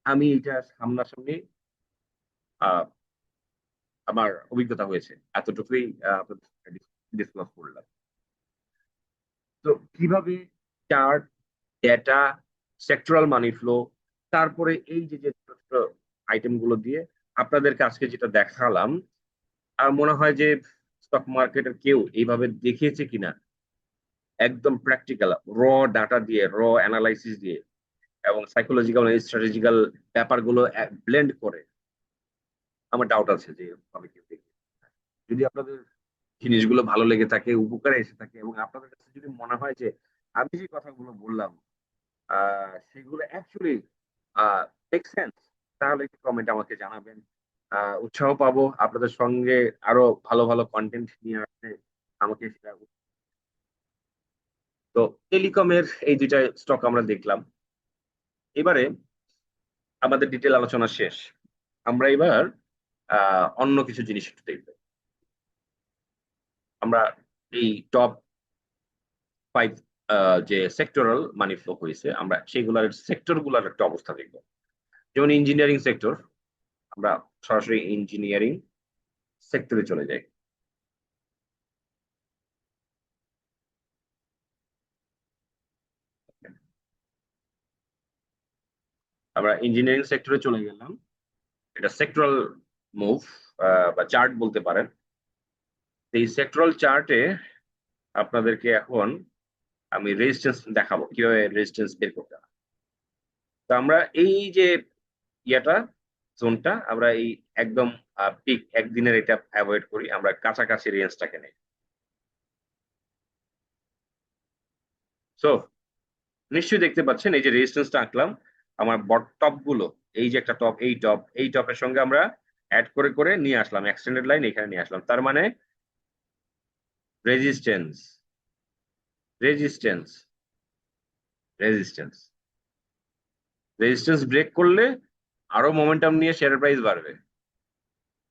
আমি এটা সামনাসামনি আমার অভিজ্ঞতা হয়েছে, এতটুকুই ডিসক্লোজ করলাম। তো কিভাবে চার্ট, ডেটা, সেক্টরাল মানি ফ্লো, তারপরে এই যে যে ছোট ছোট আইটেম গুলো দিয়ে আপনাদেরকে আজকে যেটা দেখালাম, আর মনে হয় যে স্টক মার্কেটের কেউ এইভাবে দেখিয়েছে কিনা, একদম প্র্যাকটিক্যাল র ডাটা দিয়ে, র অ্যানালাইসিস দিয়ে এবং সাইকোলজিক্যাল স্ট্র্যাটেজিক্যাল ব্যাপারগুলো ব্লেন্ড করে আমার ডাউট আছে যে আমি কেউ দেখি। যদি আপনাদের জিনিসগুলো ভালো লেগে থাকে, উপকারে এসে থাকে, এবং আপনাদের কাছে যদি মনে হয় যে আমি যে কথাগুলো বললাম সেগুলো অ্যাকচুয়ালি মেক সেন্স, তাহলে একটু কমেন্ট আমাকে জানাবেন। উৎসাহ পাবো আপনাদের সঙ্গে আরো ভালো ভালো কন্টেন্ট নিয়ে আসতে আমাকে সেটা। তো টেলিকমের এই দুইটা স্টক আমরা দেখলাম। এবারে আমাদের ডিটেল আলোচনা শেষ, আমরা এবার অন্য কিছু জিনিস একটু দেখবো। আমরা এই টপ 5 যে সেক্টরাল মানি ফ্লো হয়েছে, আমরা সেগুলোর সেক্টর গুলার একটা অবস্থা দেখবো। যেমন ইঞ্জিনিয়ারিং সেক্টর, আমরা সরাসরি ইঞ্জিনিয়ারিং সেক্টরে চলে যাই। আমরা ইঞ্জিনিয়ারিং সেক্টরে চলে গেলাম। এটা সেক্টরাল মুভ বা চার্ট বলতে পারেন। এই সেক্টরাল চার্টে আপনাদেরকে এখন আমি রেজিস্ট্যান্স দেখাবো, কিভাবে রেজিস্ট্যান্স বের করতে হয়। তো আমরা এই যে ইয়েটা, জোনটা, আমরা এই একদম পিক একদিনের এটা অ্যাভয়েড করি, আমরা কাছাকাছি রেঞ্জটাকে নেই। সো নিশ্চয়ই দেখতে পাচ্ছেন এই যে রেজিস্ট্যান্সটা আঁকলাম, আমার টপ গুলো, এই যে একটা টপ, এই টপ, এই টপের সঙ্গে আমরা অ্যাড করে করে নিয়ে আসলাম, এক্সটেন্ডেড লাইন এখানে নিয়ে আসলাম, তার মানে resistance, resistance, resistance, resistance break করলে আরো মোমেন্টাম নিয়ে শেয়ার প্রাইস বাড়বে।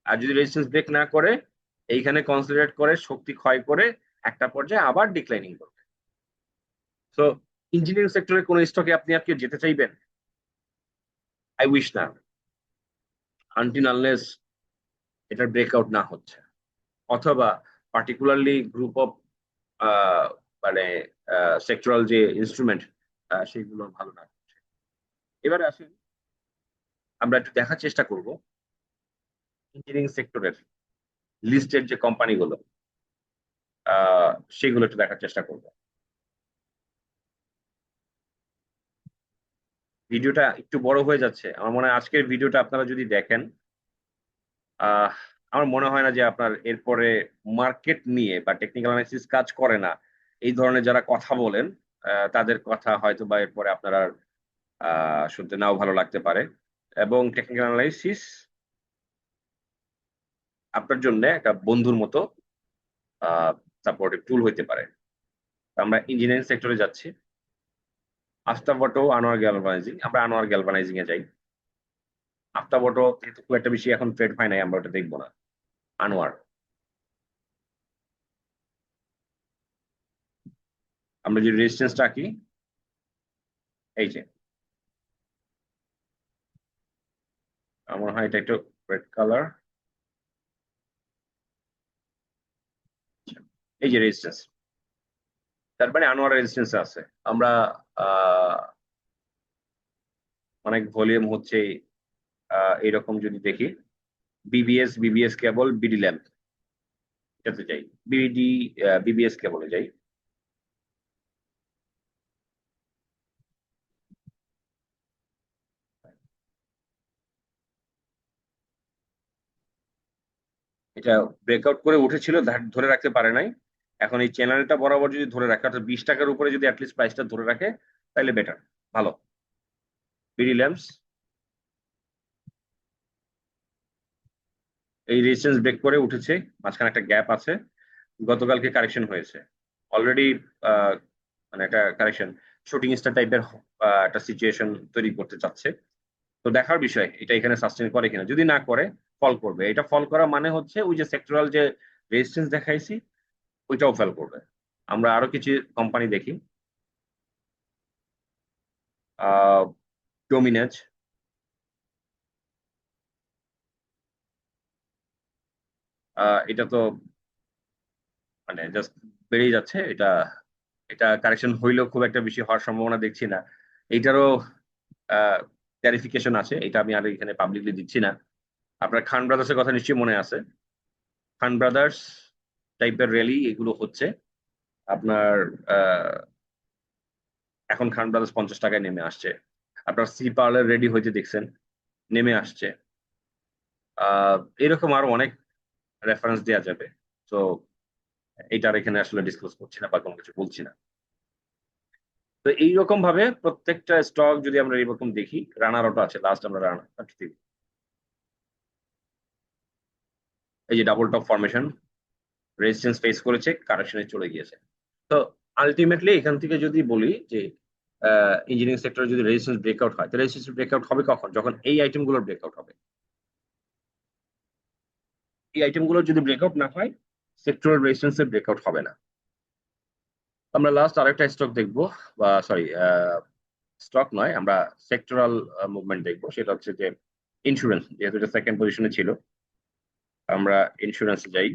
আর যদি রেজিস্ট্যান্স ব্রেক না করে, এইখানে কনসিডারেট করে শক্তি ক্ষয় করে একটা পর্যায়ে আবার ডিক্লাইনিং করবে। সো ইঞ্জিনিয়ারিং সেক্টরের কোন স্টকে আপনি আর কি যেতে চাইবেন? আই উইশ না, আনটিল আনলেস এটার ব্রেকআউট না হচ্ছে, অথবা পার্টিকুলারলি গ্রুপ অফ মানে সেক্টরাল যে ইনস্ট্রুমেন্ট সেগুলো ভালো না হচ্ছে। এবারে আসেন আমরা একটু দেখার চেষ্টা করব ইঞ্জিনিয়ারিং সেক্টরের লিস্টেড যে কোম্পানিগুলো, সেগুলো একটু দেখার চেষ্টা করব। ভিডিওটা একটু বড় হয়ে যাচ্ছে, আমার মনে হয় আজকের ভিডিওটা আপনারা যদি দেখেন, আহ আমার মনে হয় না যে আপনার এরপরে মার্কেট নিয়ে বা টেকনিক্যাল অ্যানালাইসিস কাজ করে না এই ধরনের যারা কথা বলেন, তাদের কথা হয়তো বা এরপরে আপনারা শুনতে নাও ভালো লাগতে পারে। এবং টেকনিক্যাল অ্যানালাইসিস আপনার জন্য একটা বন্ধুর মতো সাপোর্টিভ টুল হইতে পারে। আমরা ইঞ্জিনিয়ারিং সেক্টরে যাচ্ছি, আফতাবটো আনোয়ার গ্যালভানাইজিং, আমরা আনোয়ার গ্যালভানাইজিং এ যাই। আফতাবটো যেহেতু খুব একটা বেশি এখন ট্রেড হয় নাই, আমরা ওটা দেখবো না। আনোয়ার, আমরা যে রেজিস্ট্যান্সটা আঁকি, এই যে আমার মনে হয় এটা একটু রেড কালার, এই যে রেজিস্ট্যান্স, তার মানে আনোয়ার রেজিস্ট্যান্স আছে। আমরা আহ অনেক ভলিউম হচ্ছে, এরকম যদি দেখি, বিবিএস, বিবিএস কেবল, বিডি ল্যাম্প, এটাতে যাই, বিডি বিবিএস কেবলে যাই। এটা ব্রেকআউট করে উঠেছিল, ধরে রাখতে পারে নাই। এখন এই চ্যানেলটা বরাবর যদি ধরে রাখে, অর্থাৎ 20 টাকার উপরে যদি অ্যাটলিস্ট প্রাইসটা ধরে রাখে, তাহলে বেটার, ভালো। বিডি ল্যাম্পস এই রেজিস্ট্যান্স ব্রেক করে উঠেছে, মাঝখানে একটা গ্যাপ আছে, গতকালকে কারেকশন হয়েছে অলরেডি, মানে একটা কারেকশন, শুটিং স্টার টাইপের একটা সিচুয়েশন তৈরি করতে চাচ্ছে। তো দেখার বিষয় এটা এখানে সাস্টেন করে কিনা, যদি না করে ফল করবে। এটা ফল করা মানে হচ্ছে ওই যে সেক্টরাল যে রেজিস্ট্যান্স দেখাইছি ওইটাও ফেল করবে। আমরা আরো কিছু কোম্পানি দেখি, আহ ডোমিনেজ, এটা তো মানে জাস্ট বেড়েই যাচ্ছে। এটা এটা কারেকশন হইলেও খুব একটা বেশি হওয়ার সম্ভাবনা দেখছি না। এইটারও ক্লারিফিকেশন আছে, এটা আমি আর এখানে পাবলিকলি দিচ্ছি না। আপনার খান ব্রাদার্সের কথা নিশ্চয়ই মনে আছে। খান ব্রাদার্স টাইপের র্যালি এগুলো হচ্ছে আপনার আহ, এখন খান ব্রাদার্স 50 টাকায় নেমে আসছে। আপনার সি পার্লার রেডি হইতে দেখছেন, নেমে আসছে। আহ এরকম আরো অনেক রেফারেন্স দেওয়া যাবে। তো এটার এখানে আসলে ডিসক্লোজ করছি না বা কোনো কিছু বলছি না। তো এইরকম ভাবে প্রত্যেকটা স্টক যদি আমরা এরকম দেখি, রানার আউট আছে, লাস্ট আমরা রানার এই যে double top formation, resistance face করেছে, কারেকশনে চলে গিয়েছে। তো আলটিমেটলি এখান থেকে যদি বলি যে ইঞ্জিনিয়ারিং সেক্টরে যদি রেজিস্ট্যান্স ব্রেকআউট হয়, তো রেজিস্ট্যান্স ব্রেকআউট হবে কখন? যখন এই আইটেমগুলোর ব্রেকআউট হবে। এই আইটেমগুলোর যদি ব্রেকআউট না হয়, সেক্টরাল রেজিস্ট্যান্সের ব্রেকআউট হবে না। আমরা লাস্ট আরেকটা স্টক দেখবো, বা সরি, স্টক নয়, আমরা সেক্টরাল মুভমেন্ট দেখবো। সেটা হচ্ছে যে ইন্স্যুরেন্স, যেহেতু এটা সেকেন্ড পজিশনে ছিল, আমরা ইন্স্যুরেন্সে যাই।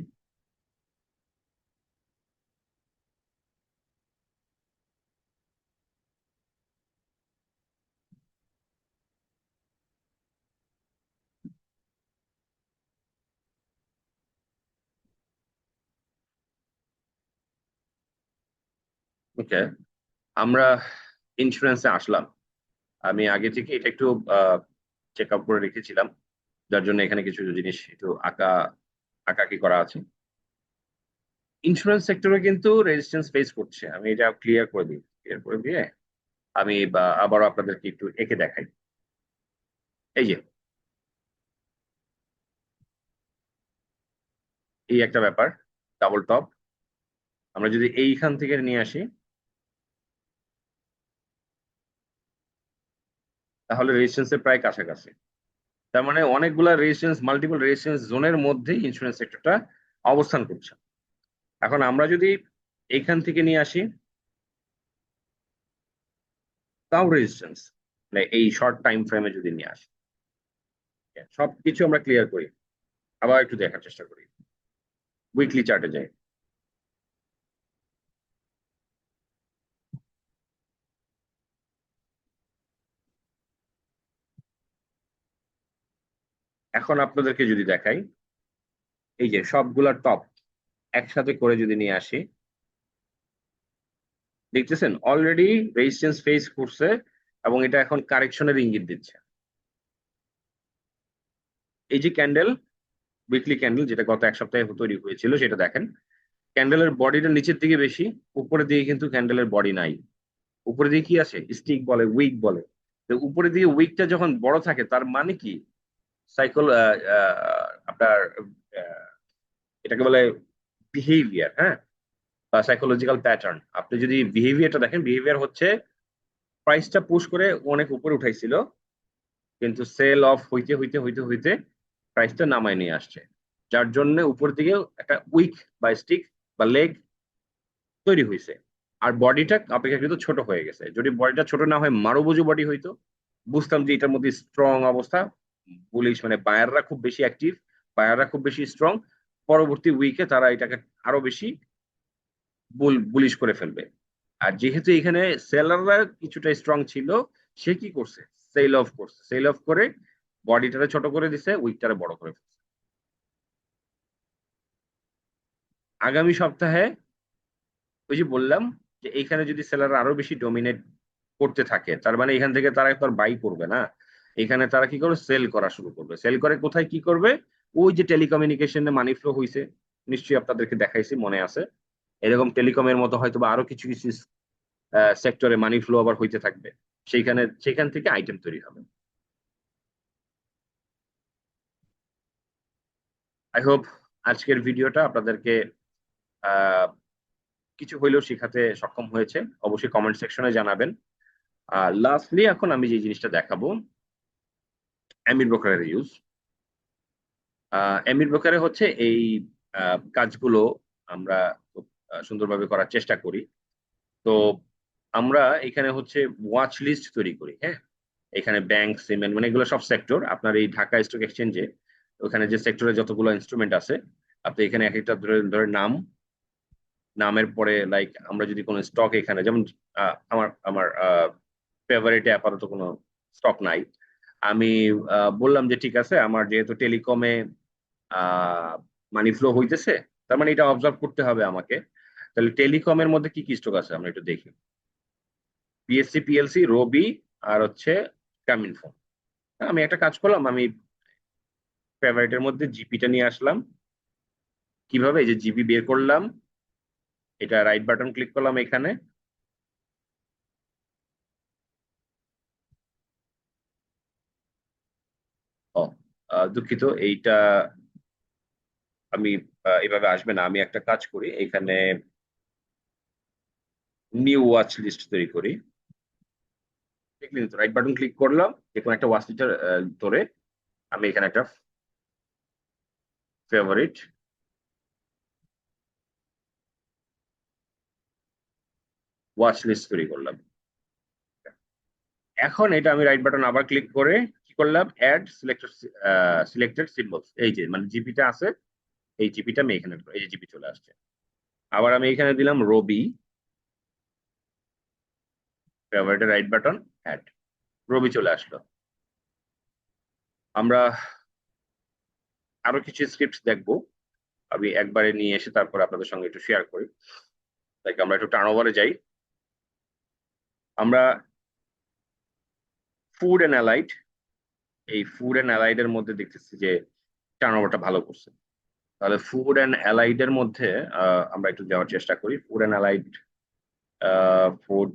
ওকে, আমরা ইন্স্যুরেন্সে আসলাম। আমি আগে থেকে এটা একটু চেক আপ করে রেখেছিলাম, যার জন্য এখানে কিছু জিনিস একটু আঁকাকি করা আছে। ইন্স্যুরেন্স সেক্টরে কিন্তু রেজিস্ট্যান্স ফেস করছে, আমি এটা ক্লিয়ার করে দিই। ক্লিয়ার করে দিয়ে আমি আবারও আপনাদেরকে একটু এঁকে দেখাই। এই যে এই একটা ব্যাপার, ডাবল টপ। আমরা যদি এইখান থেকে নিয়ে আসি, তাহলে রেজিস্ট্যান্সের প্রায় কাছাকাছি। তার মানে অনেকগুলা রেজিস্ট্যান্স, মাল্টিপল রেজিস্ট্যান্স জোনের মধ্যেই ইন্স্যুরেন্স সেক্টরটা অবস্থান করছে। এখন আমরা যদি এইখান থেকে নিয়ে আসি, তাও রেজিস্ট্যান্স, মানে এই শর্ট টাইম ফ্রেমে যদি নিয়ে আসি, সবকিছু আমরা ক্লিয়ার করি, আবার একটু দেখার চেষ্টা করি, উইকলি চার্টে যাই। এখন আপনাদেরকে যদি দেখাই, এই যে সবগুলা টপ একসাথে করে যদি নিয়ে আসি, দেখতেছেন অলরেডি রেজিস্ট্যান্স ফেস করছে, এবং এটা এখন কারেকশনের ইঙ্গিত দিচ্ছে। এই যে ক্যান্ডেল, উইকলি ক্যান্ডেল, যেটা গত এক সপ্তাহে তৈরি হয়েছিল, সেটা দেখেন। ক্যান্ডেলের বডিটা নিচের দিকে বেশি, উপরের দিকে কিন্তু ক্যান্ডেলের বডি নাই। উপরে দিকে কি আছে? স্টিক বলে, উইক বলে। তো উপরে দিকে উইকটা যখন বড় থাকে, তার মানে কি? সাইকল আপনার এটাকে বলে বিহেভিয়ার, হ্যাঁ, বা সাইকোলজিক্যাল প্যাটার্ন। আপনি যদি বিহেভিয়ারটা দেখেন, বিহেভিয়ার হচ্ছে প্রাইসটা পুশ করে অনেক উপরে উঠাইছিল, কিন্তু সেল অফ হইতে হইতে হইতে হইতে প্রাইসটা নামায় নিয়ে আসছে, যার জন্য উপর দিকে একটা উইক বা স্টিক বা লেগ তৈরি হয়েছে। আর বডিটা অপেক্ষাকৃত ছোট হয়ে গেছে। যদি বডিটা ছোট না হয়, মারুবুজু বডি হইতো, বুঝতাম যে এটার মধ্যে স্ট্রং অবস্থা, বুলিশ, মানে বায়াররা খুব বেশি অ্যাক্টিভ, বায়াররা খুব বেশি স্ট্রং। পরবর্তী উইকে তারা এটাকে আরো বেশি বুলিশ করে ফেলবে। আর যেহেতু এখানে সেলাররা কিছুটা স্ট্রং ছিল, সে কি করছে? সেল অফ করছে, সেল অফ করে বডিটারে ছোট করে দিছে, উইকটারে বড় করে ফেলছে। আগামী সপ্তাহে ওই যে বললাম, যে এখানে যদি সেলার আরো বেশি ডমিনেট করতে থাকে, তার মানে এখান থেকে তারা তো আর বাই করবে না। এখানে তারা কি করবে? সেল করা শুরু করবে। সেল করে কোথায় কি করবে? ওই যে টেলিকমিউনিকেশনে মানি ফ্লো হয়েছে, নিশ্চয়ই আপনাদেরকে দেখাইছি, মনে আছে। এরকম টেলিকমের মতো হয়তো বা আরো কিছু কিছু সেক্টরে মানি ফ্লো আবার হইতে থাকবে। সেখান থেকে আইটেম তৈরি হবে। আই হোপ আজকের ভিডিওটা আপনাদেরকে আহ কিছু হইলেও শেখাতে সক্ষম হয়েছে। অবশ্যই কমেন্ট সেকশনে জানাবেন। আর লাস্টলি এখন আমি যে জিনিসটা দেখাবো, অ্যামির ব্রোকারের ইউজ। অ্যামির ব্রোকারে হচ্ছে এই কাজগুলো আমরা খুব সুন্দরভাবে করার চেষ্টা করি। তো আমরা এখানে হচ্ছে ওয়াচ লিস্ট তৈরি করি, হ্যাঁ। এখানে ব্যাংক, সিমেন্ট, মানে এগুলো সব সেক্টর। আপনার এই ঢাকা স্টক এক্সচেঞ্জে ওখানে যে সেক্টরে যতগুলো ইনস্ট্রুমেন্ট আছে, আপনি এখানে এক একটা ধরে ধরে নামের পরে লাইক আমরা যদি কোনো স্টক এখানে যেমন আমার আমার ফেভারিটে আপাতত কোনো স্টক নাই। আমি বললাম যে ঠিক আছে, আমার যেহেতু টেলিকমে মানি ফ্লো হইতেছে, তার মানে এটা অবজার্ভ করতে হবে আমাকে। তাহলে টেলিকমের মধ্যে কি কি স্টক আছে আমরা একটু দেখি। পিএসসি, পিএলসি, রবি, আর হচ্ছে গ্রামীণফোন। আমি একটা কাজ করলাম, আমি ফেভারিটের মধ্যে জিপিটা নিয়ে আসলাম। কিভাবে? এই যে জিপি বের করলাম, এটা রাইট বাটন ক্লিক করলাম এখানে। ও, দুঃখিত, এইটা আমি এভাবে আসবে না। আমি একটা কাজ করি, এখানে নিউ ওয়াচ লিস্ট তৈরি করি। দেখলেন তো, রাইট বাটন ক্লিক করলাম, যে কোনো একটা ওয়াচ লিস্টার ধরে আমি এখানে একটা ফেভারিট ওয়াচ লিস্ট তৈরি করলাম। এখন এটা আমি রাইট বাটন আবার ক্লিক করে কি করলাম, অ্যাড সিলেক্টেড সিলেক্টেড সিম্বলস। এই যে মানে জিপিটা আছে, এই জিপিটা আমি এখানে, এই যে জিপি চলে আসছে। আবার আমি এখানে দিলাম রবি, ফেভারিটের রাইট বাটন, অ্যাড, রবি চলে আসলো। আমরা আরো কিছু স্ক্রিপ্ট দেখবো, আমি একবারে নিয়ে এসে তারপর আপনাদের সঙ্গে একটু শেয়ার করি। লাইক আমরা একটু টার্নওভারে যাই। আমরা ফুড অ্যান্ড অ্যালাইড, এই ফুড অ্যান্ড অ্যালাইড এর মধ্যে দেখতেছি যে টার্নওভারটা ভালো করছে। তাহলে ফুড অ্যান্ড অ্যালাইড এর মধ্যে আমরা একটু যাওয়ার চেষ্টা করি। ফুড অ্যান্ড অ্যালাইড, ফুড,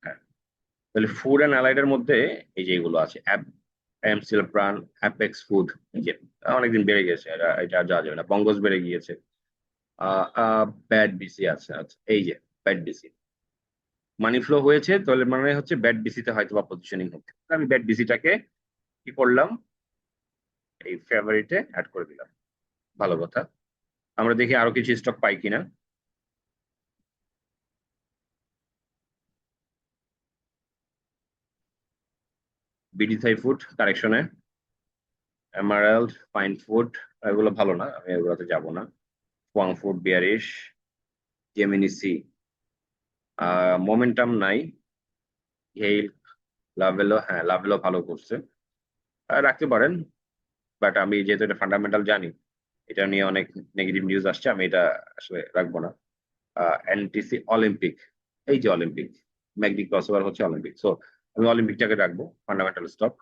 হ্যাঁ। তাহলে ফুড অ্যান্ড অ্যালাইড এর মধ্যে এই যে এগুলো আছে, এমসিএল প্রাণ, অ্যাপেক্স ফুড, এই যে অনেকদিন বেড়ে গেছে, এটা এটা আর যাওয়া যাবে না। বঙ্গস বেড়ে গিয়েছে। ব্যাড বিসি আছে, আচ্ছা এই যে ব্যাড বিসি মানি ফ্লো হয়েছে, তাহলে মানে হচ্ছে ব্যাড বিসিতে হয়তো বা পজিশনিং হচ্ছে। আমি ব্যাড বিসিটাকে কি করলাম, এই ফেভারিটে অ্যাড করে দিলাম। ভালো কথা। আমরা দেখি আরো কিছু স্টক পাই কিনা। বিডি থাই ফুড কারেকশনে, এমারাল্ড, ফাইন ফুড, এগুলো ভালো না, আমি এগুলোতে যাব না। Wang food, bearish, Gemini Sea, momentum নাই। হেইল, লাভেলো, হ্যাঁ লাভেলো ভালো করছে, রাখতে পারেন। বাট আমি যেহেতু এটা ফান্ডামেন্টাল জানি, এটা নিয়ে অনেক নেগেটিভ নিউজ আসছে, আমি এটা আসলে রাখবো না। এনটিসি অলিম্পিক, এই যে অলিম্পিক, ম্যাগনি ক্রসওভার হচ্ছে অলিম্পিক, সো আমি অলিম্পিকটাকে রাখবো ফান্ডামেন্টাল স্টক।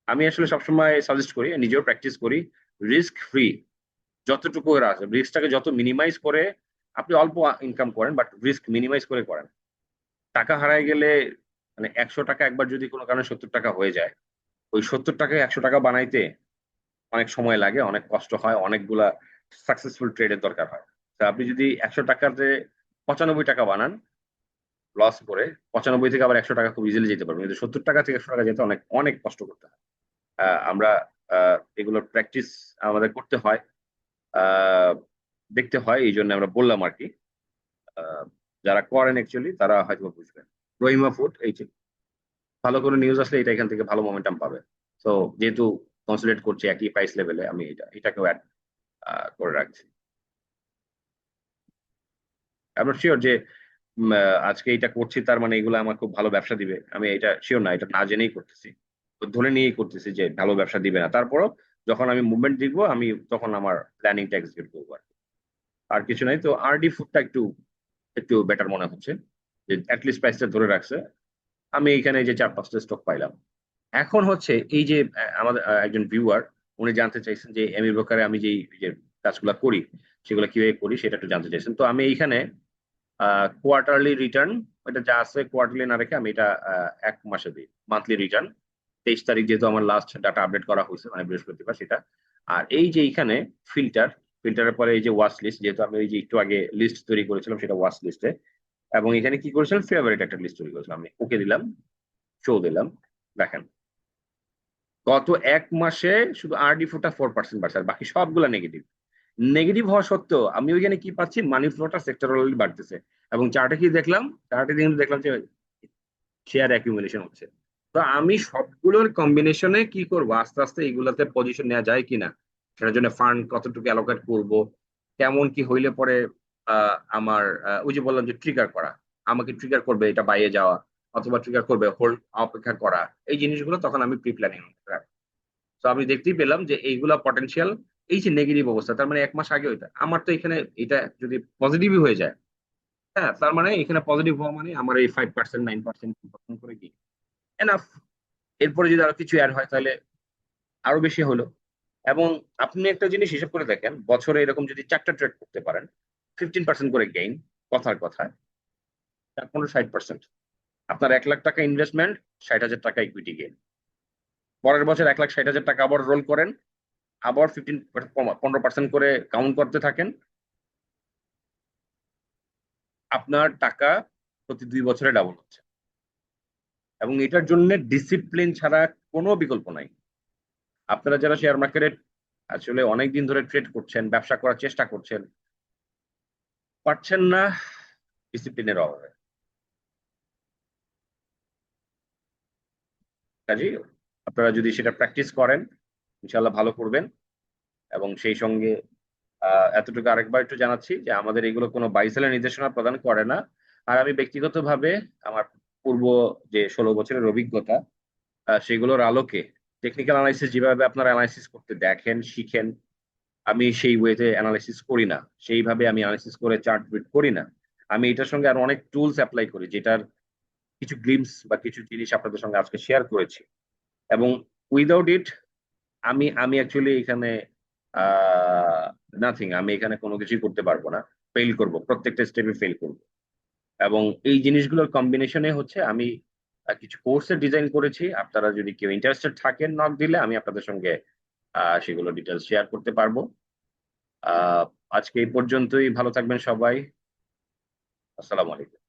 আমি আসলে সবসময় সাজেস্ট করি, নিজেও প্র্যাকটিস করি, রিস্ক ফ্রি যতটুকু এর আছে, রিস্কটাকে যত মিনিমাইজ করে, আপনি অল্প ইনকাম করেন বাট রিস্ক মিনিমাইজ করে করেন। টাকা হারায় গেলে, মানে 100 টাকা একবার যদি কোনো কারণে 70 টাকা হয়ে যায়, ওই 70 টাকায় 100 টাকা বানাইতে অনেক সময় লাগে, অনেক কষ্ট হয়, অনেকগুলা সাকসেসফুল ট্রেডের দরকার হয়। তা আপনি যদি 100 টাকাতে 95 টাকা বানান লস করে, 95 থেকে আবার 100 টাকা খুব ইজিলি যেতে পারবেন, কিন্তু 70 টাকা থেকে 100 টাকা যেতে অনেক অনেক কষ্ট করতে হয়। আমরা এগুলোর প্র্যাকটিস আমাদের করতে হয়, আহ, দেখতে হয়, এই জন্য আমরা বললাম আর কি। আহ, যারা করেন অ্যাকচুয়ালি তারা হয়তো বুঝবেন। রহিমা ফুড, এই যে ভালো করে নিউজ আসলে এটা এখান থেকে ভালো মোমেন্টাম পাবে। তো যেহেতু কনসিডারেট করছি একই প্রাইস লেভেলে, আমি এটাকেও অ্যাড করে রাখছি। আমরা শিওর যে আজকে এটা করছি তার মানে এগুলো আমার খুব ভালো ব্যবসা দিবে, আমি এটা শিওর না, এটা না জেনেই করতেছি, তো ধরে নিয়েই করতেছি যে ভালো ব্যবসা দিবে না। তারপরও যখন আমি মুভমেন্ট দেখবো, আমি তখন আমার প্ল্যানিংটা এক্সিকিউট করবো আর কি। আর কিছু নাই। তো আরডি ফুডটা একটু একটু বেটার মনে হচ্ছে, যে অ্যাটলিস্ট প্রাইসটা ধরে রাখছে। আমি এখানে এই যে 4-5টা স্টক পাইলাম। এখন হচ্ছে এই যে আমাদের একজন ভিউয়ার, উনি জানতে চাইছেন যে এমি ব্রোকারে আমি যে কাজগুলো করি সেগুলো কিভাবে করি সেটা একটু জানতে চাইছেন। তো আমি এইখানে কোয়ার্টারলি রিটার্ন, এটা যা আছে কোয়ার্টারলি না রেখে আমি এটা 1 মাসে দিই, মান্থলি রিটার্ন। 23 তারিখ যেহেতু আমার লাস্ট ডাটা আপডেট করা হয়েছে, মানে বৃহস্পতিবার, সেটা। আর এই যে এইখানে ফিল্টার, ফিল্টারের পরে এই যে ওয়াচ লিস্ট, যেহেতু আমি ওই যে একটু আগে লিস্ট তৈরি করেছিলাম সেটা ওয়াচ লিস্টে, এবং এখানে কি করেছিলাম, ফেভারিট একটা লিস্ট তৈরি করেছিলাম, আমি ওকে দিলাম, শো দিলাম। দেখেন, গত 1 মাসে শুধু আরডি ফ্লোটা 4% বাড়ছে, আর বাকি সবগুলা নেগেটিভ। নেগেটিভ হওয়া সত্ত্বেও আমি ওইখানে কি পাচ্ছি, মানি ফ্লোটা সেক্টরালি বাড়তেছে। এবং চার্টে কি দেখলাম, চার্টে কিন্তু দেখলাম যে শেয়ার অ্যাকিউমুলেশন হচ্ছে। তো আমি সবগুলোর কম্বিনেশনে কি করব, আস্তে আস্তে এগুলাতে পজিশন নেওয়া যায় কিনা, সেটার জন্য ফান্ড কতটুকু অ্যালোকেট করব, কেমন কি হইলে পরে আমার ওই যে বললাম যে ট্রিগার করা, আমাকে ট্রিগার করবে এটা বাইরে যাওয়া, অথবা ট্রিগার করবে হোল্ড অপেক্ষা করা, এই জিনিসগুলো তখন আমি প্রি প্ল্যানিং। তো আমি দেখতেই পেলাম যে এইগুলা পটেনশিয়াল, এই যে নেগেটিভ অবস্থা, তার মানে 1 মাস আগে ওইটা আমার, তো এখানে এটা যদি পজিটিভই হয়ে যায়, হ্যাঁ, তার মানে এখানে পজিটিভ হওয়া মানে আমার এই 5% 9% করে কি এনাফ। এরপরে যদি আরো কিছু অ্যাড হয় তাহলে আরো বেশি হলো। এবং আপনি একটা জিনিস হিসাব করে দেখেন, বছরে এরকম যদি 4টা ট্রেড করতে পারেন, 15% করে গেইন, কথার কথা 15-60%। আপনার 1 লাখ টাকা ইনভেস্টমেন্ট, 60,000 টাকা ইকুইটি গেইন। পরের বছর 1,60,000 টাকা আবার রোল করেন, আবার 15% করে কাউন্ট করতে থাকেন, আপনার টাকা প্রতি 2 বছরে ডাবল হচ্ছে। এবং এটার জন্য ডিসিপ্লিন ছাড়া কোনো বিকল্প নাই। আপনারা যারা শেয়ার মার্কেটে আসলে অনেক দিন ধরে ট্রেড করছেন, ব্যবসা করার চেষ্টা করছেন, পারছেন না ডিসিপ্লিনের অভাবে। কাজেই আপনারা যদি সেটা প্র্যাকটিস করেন, ইনশাল্লাহ ভালো করবেন। এবং সেই সঙ্গে এতটুকু আরেকবার একটু জানাচ্ছি যে আমাদের এগুলো কোনো বাইসেলের নির্দেশনা প্রদান করে না। আর আমি ব্যক্তিগতভাবে আমার পূর্ব যে 16 বছরের অভিজ্ঞতা, সেগুলোর আলোকে টেকনিক্যাল অ্যানালাইসিস যেভাবে আপনারা অ্যানালাইসিস করতে দেখেন শিখেন, আমি সেই ওয়েতে অ্যানালাইসিস করি না, সেইভাবে আমি অ্যানালাইসিস করে চার্ট বিট করি না। আমি এটার সঙ্গে আরো অনেক টুলস অ্যাপ্লাই করি, যেটার কিছু গ্লিমস বা কিছু জিনিস আপনাদের সঙ্গে আজকে শেয়ার করেছি। এবং উইদাউট ইট আমি আমি অ্যাকচুয়ালি এখানে নাথিং, আমি এখানে কোনো কিছুই করতে পারবো না, ফেল করব, প্রত্যেকটা স্টেপে ফেল করব। এবং এই জিনিসগুলোর কম্বিনেশনে হচ্ছে আমি কিছু কোর্সের ডিজাইন করেছি। আপনারা যদি কেউ ইন্টারেস্টেড থাকেন, নক দিলে আমি আপনাদের সঙ্গে সেগুলো ডিটেলস শেয়ার করতে পারবো। আহ আজকে এই পর্যন্তই, ভালো থাকবেন সবাই। আসসালামু আলাইকুম।